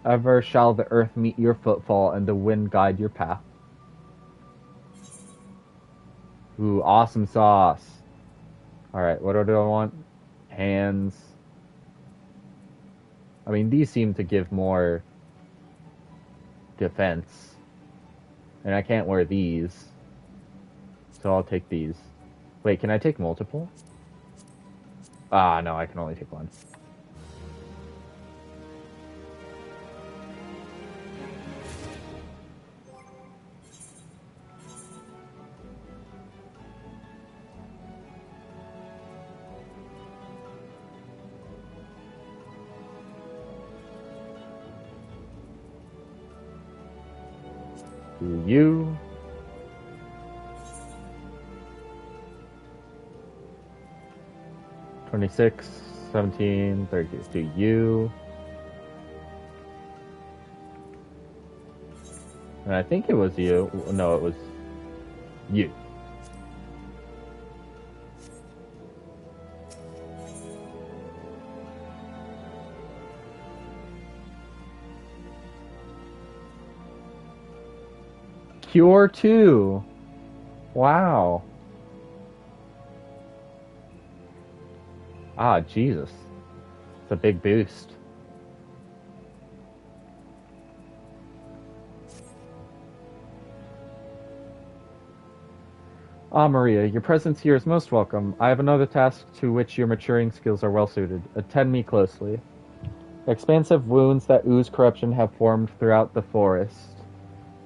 Ever shall the earth meet your footfall and the wind guide your path. Ooh, awesome sauce. Alright, what do I want? Hands. I mean, these seem to give more defense. And I can't wear these. So I'll take these. Wait, can I take multiple? Ah, no, I can only take one. To you. $26, $17, $32. To you. And I think it was you. No, it was you. Cure 2. Wow. Ah, Jesus. It's a big boost. Ah, Maria, your presence here is most welcome. I have another task to which your maturing skills are well suited. Attend me closely. Expansive wounds that ooze corruption have formed throughout the forest.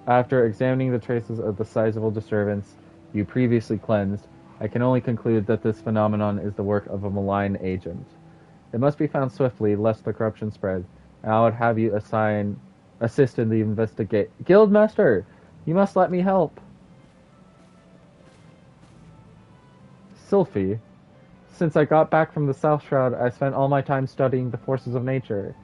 After examining the traces of the sizable disturbance you previously cleansed, I can only conclude that this phenomenon is the work of a malign agent. It must be found swiftly, lest the corruption spread, and I would have you assist in the investigation. Guildmaster, you must let me help. Sylphie, since I got back from the South Shroud, I spent all my time studying the forces of nature.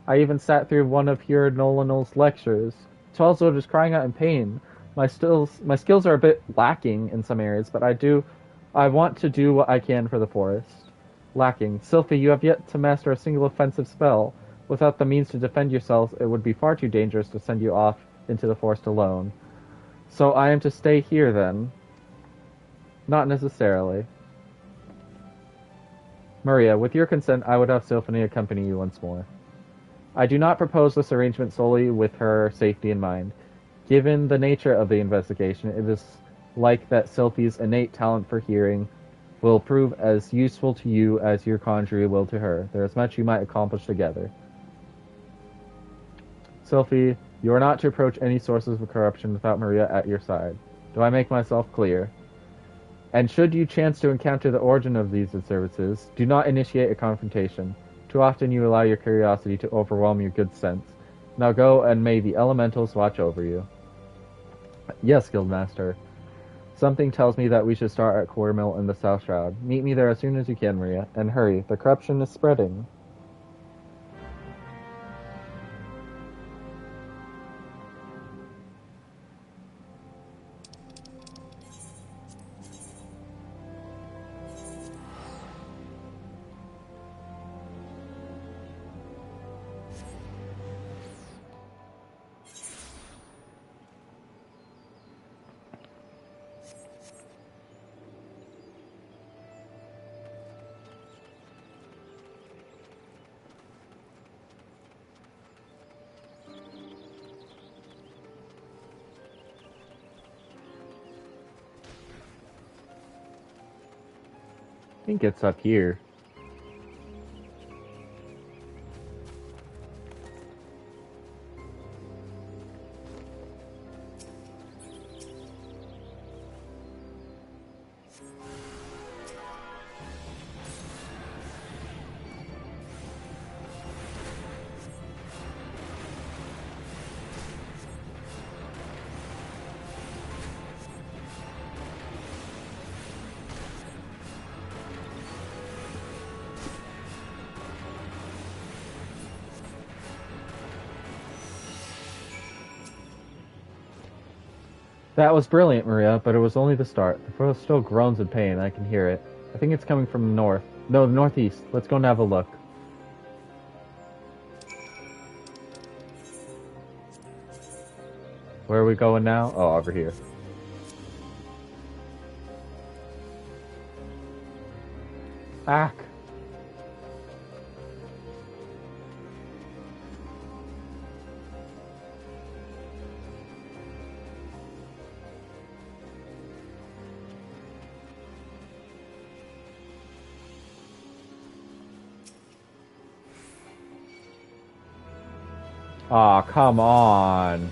I even sat through one of Hero Nolanul's lectures. Twelveswood is crying out in pain. My skills are a bit lacking in some areas, but I want to do what I can for the forest. Lacking. Sylphie, you have yet to master a single offensive spell. Without the means to defend yourselves, it would be far too dangerous to send you off into the forest alone. So I am to stay here then? Not necessarily. Maria, with your consent, I would have Sylphie accompany you once more. I do not propose this arrangement solely with her safety in mind. Given the nature of the investigation, it is like that Sylphie's innate talent for hearing will prove as useful to you as your conjurer will to her. There is much you might accomplish together. Sylphie, you are not to approach any sources of corruption without Maria at your side. Do I make myself clear? And should you chance to encounter the origin of these disturbances, do not initiate a confrontation. Too often you allow your curiosity to overwhelm your good sense. Now go, and may the elementals watch over you. Yes, Guildmaster. Something tells me that we should start at Quartermill in the South Shroud. Meet me there as soon as you can, Maria, and hurry. The corruption is spreading. I think it's up here. That was brilliant, Maria, but it was only the start. The forest still groans in pain. I can hear it. I think it's coming from the north. No, the northeast. Let's go and have a look. Where are we going now? Oh, over here. Back. Aw, oh, come on.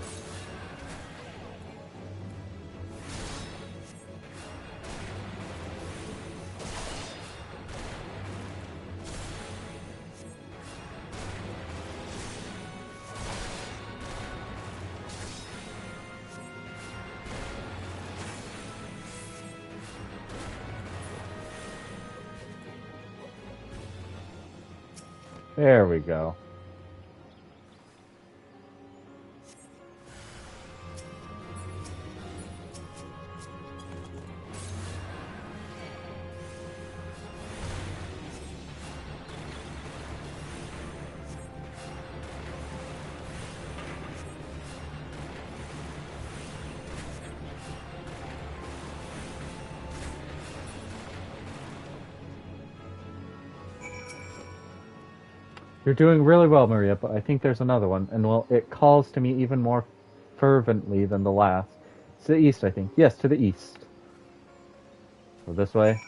There we go. You're doing really well, Maria, but I think there's another one, and well, it calls to me even more fervently than the last. It's to the east, I think. Yes, to the east. So this way.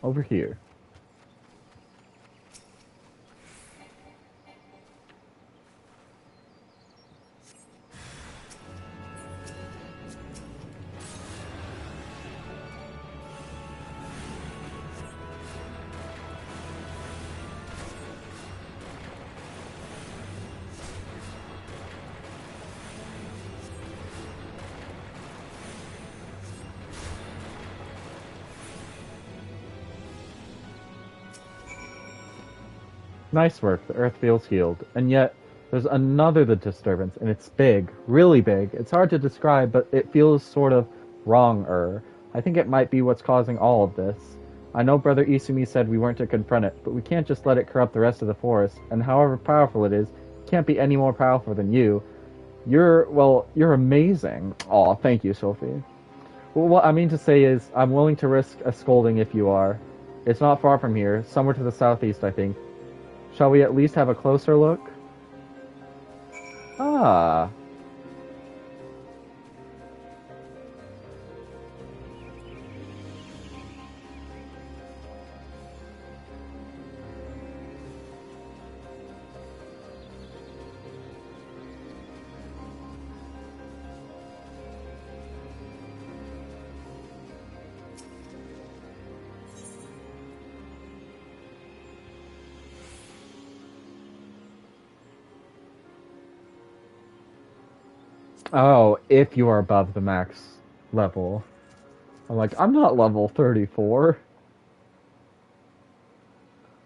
Over here. Nice work, the earth feels healed. And yet, there's another disturbance, and it's big, really big. It's hard to describe, but it feels sort of wrong-er. I think it might be what's causing all of this. I know Brother Isumi said we weren't to confront it, but we can't just let it corrupt the rest of the forest, and however powerful it is, it can't be any more powerful than you. You're amazing. Aw, thank you, Sophie. Well, what I mean to say is, I'm willing to risk a scolding if you are. It's not far from here, somewhere to the southeast, I think. Shall we at least have a closer look? Ah. Oh, if you are above the max level. I'm like, I'm not level 34.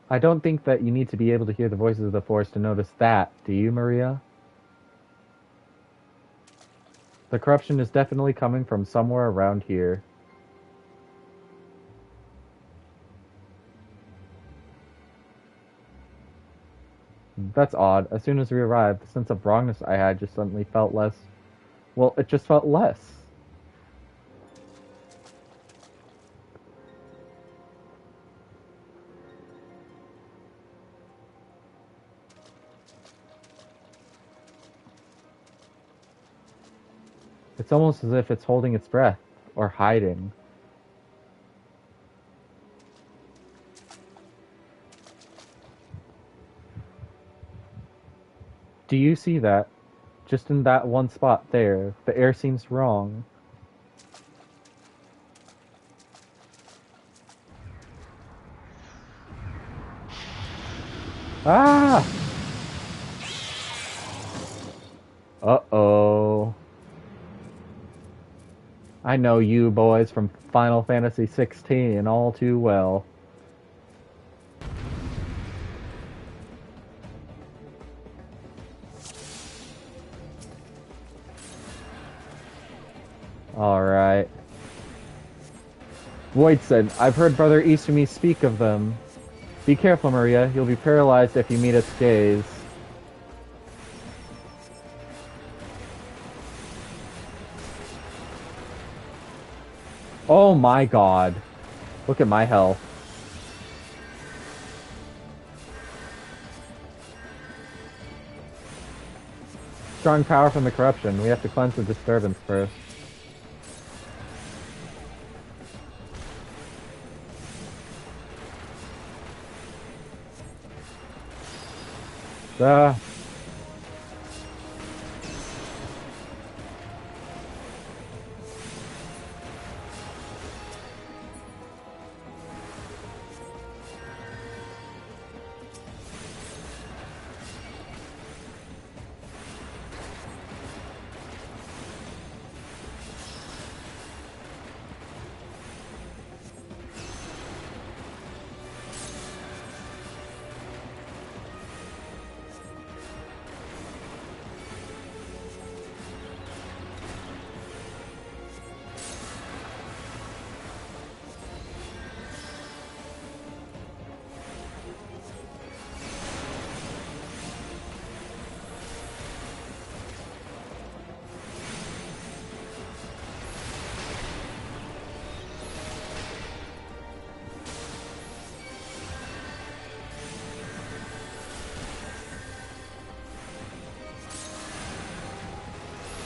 I don't think that you need to be able to hear the voices of the forest to notice that, do you, Maria? The corruption is definitely coming from somewhere around here. That's odd. As soon as we arrived, the sense of wrongness I had just suddenly felt less. Well, it just felt less. It's almost as if it's holding its breath, or hiding. Do you see that? Just in that one spot there, the air seems wrong. Ah! Uh-oh. I know you boys from Final Fantasy XIII all too well. Alright. Voidson, I've heard Brother Isumi speak of them. Be careful, Maria. You'll be paralyzed if you meet its gaze. Oh my god. Look at my health. Strong power from the corruption. We have to cleanse the disturbance first. Ah.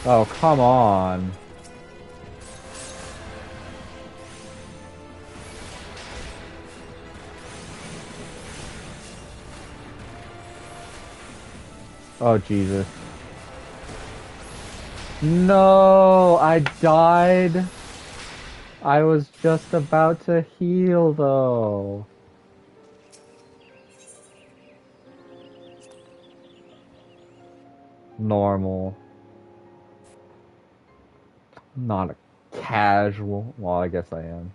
Oh, come on. Oh, Jesus. No, I died. I was just about to heal, though. Normal. Not a casual. Well, I guess I am.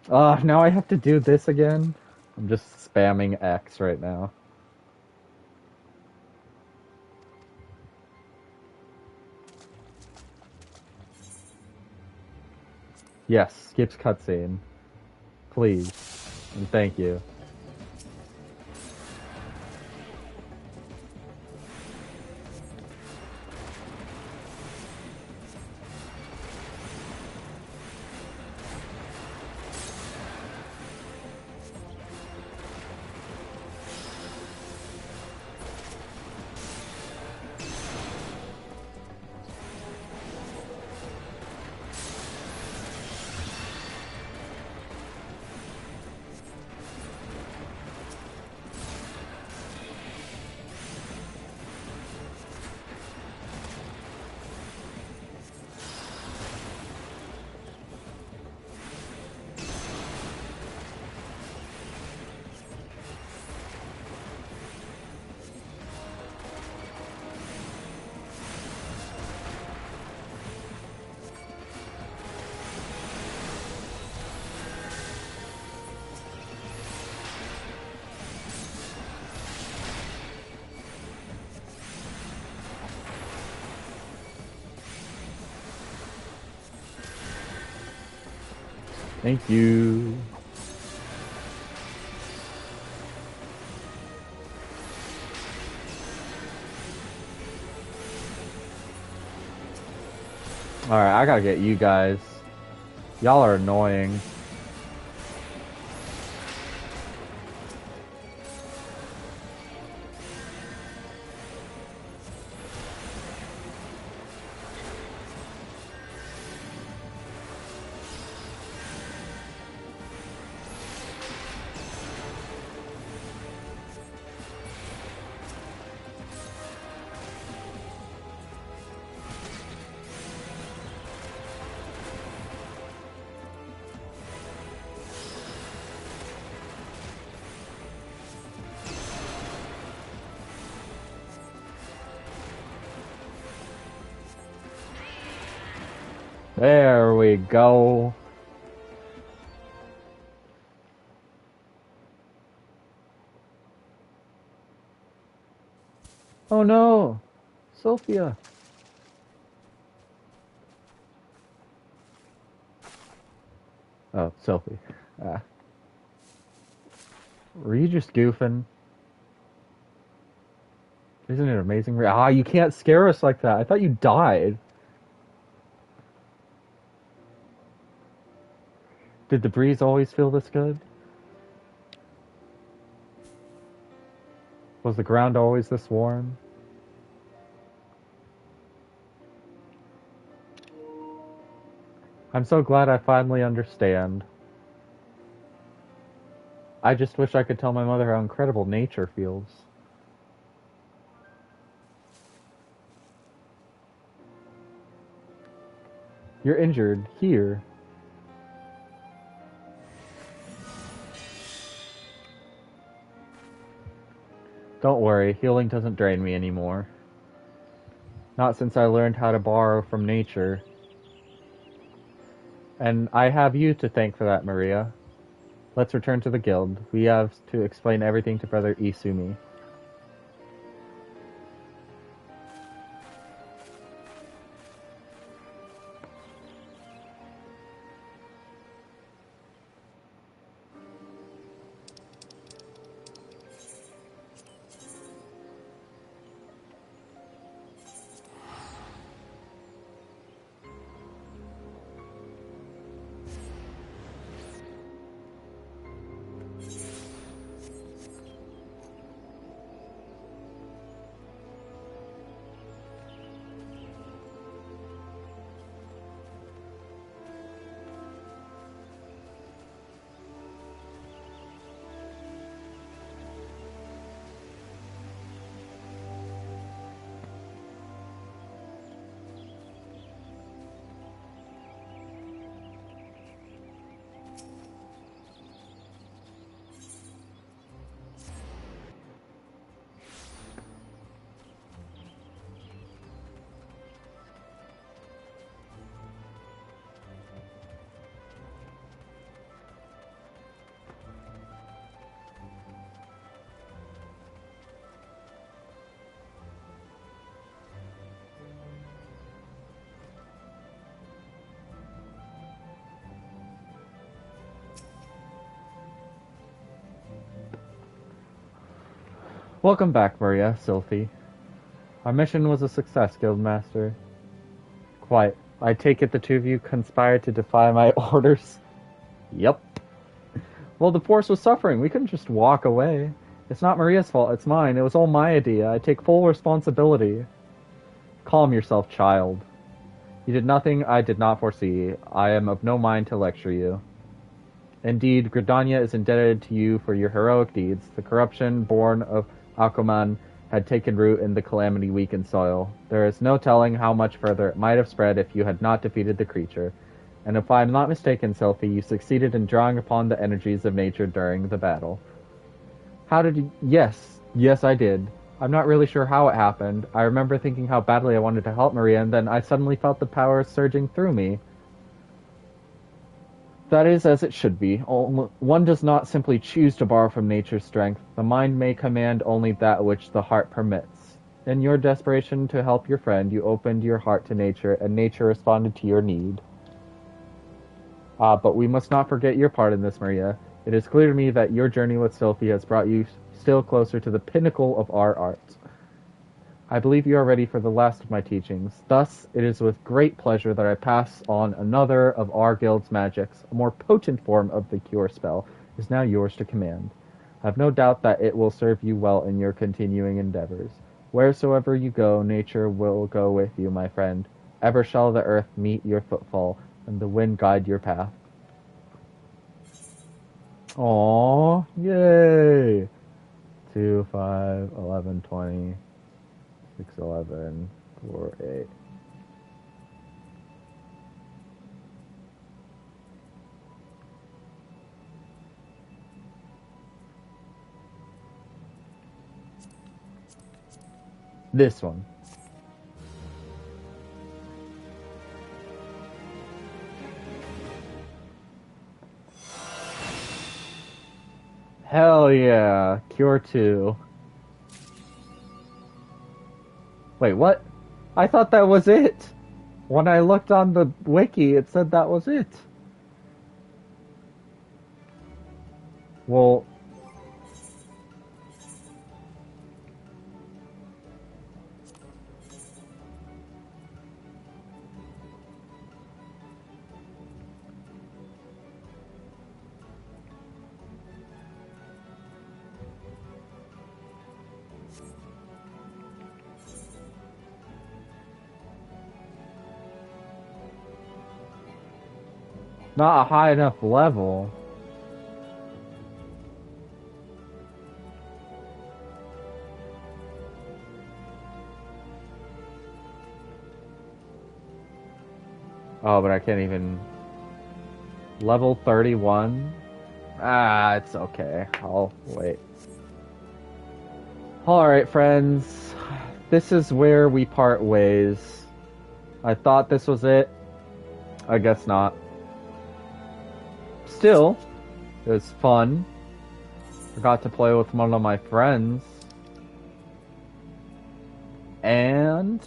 Now I have to do this again? I'm just spamming X right now. Yes, skips cutscene. Please. And thank you. Thank you. Alright, I gotta get you guys. Y'all are annoying. There we go. Oh no, Sophia. Oh, Sophie. Ah. Were you just goofing? Isn't it amazing? Ah, you can't scare us like that. I thought you died. Did the breeze always feel this good? Was the ground always this warm? I'm so glad I finally understand. I just wish I could tell my mother how incredible nature feels. You're injured. Here. Don't worry, healing doesn't drain me anymore. Not since I learned how to borrow from nature. And I have you to thank for that, Maria. Let's return to the guild. We have to explain everything to Brother Isumi. Welcome back, Maria, Sylphie. Our mission was a success, Guildmaster. Quite. I take it the two of you conspired to defy my orders? Yep. Well, the force was suffering. We couldn't just walk away. It's not Maria's fault, it's mine. It was all my idea. I take full responsibility. Calm yourself, child. You did nothing I did not foresee. I am of no mind to lecture you. Indeed, Gridania is indebted to you for your heroic deeds. The corruption born of Aquaman had taken root in the calamity-weakened soil. There is no telling how much further it might have spread if you had not defeated the creature. And if I am not mistaken, Sophie, you succeeded in drawing upon the energies of nature during the battle. How did you... Yes, I did. I'm not really sure how it happened. I remember thinking how badly I wanted to help Maria, and then I suddenly felt the power surging through me. That is as it should be. One does not simply choose to borrow from nature's strength. The mind may command only that which the heart permits. In your desperation to help your friend, you opened your heart to nature, and nature responded to your need. But we must not forget your part in this, Maria. It is clear to me that your journey with Sophie has brought you still closer to the pinnacle of our art. I believe you are ready for the last of my teachings. Thus, it is with great pleasure that I pass on another of our guild's magics. A more potent form of the cure spell is now yours to command. I have no doubt that it will serve you well in your continuing endeavors. Wheresoever you go, nature will go with you, my friend. Ever shall the earth meet your footfall, and the wind guide your path. Aww, yay! 2, 5, 11, 20, 6, 11, 4, 8. This one. Hell yeah, Cure 2. Wait, what? I thought that was it. When I looked on the wiki, it said that was it. Well, not a high enough level. Oh, but I can't even... Level 31? Ah, it's okay. I'll wait. Alright, friends. This is where we part ways. I thought this was it. I guess not. Still, it was fun. I got to play with one of my friends. And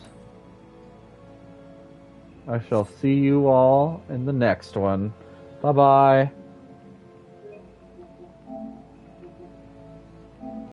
I shall see you all in the next one. Bye-bye.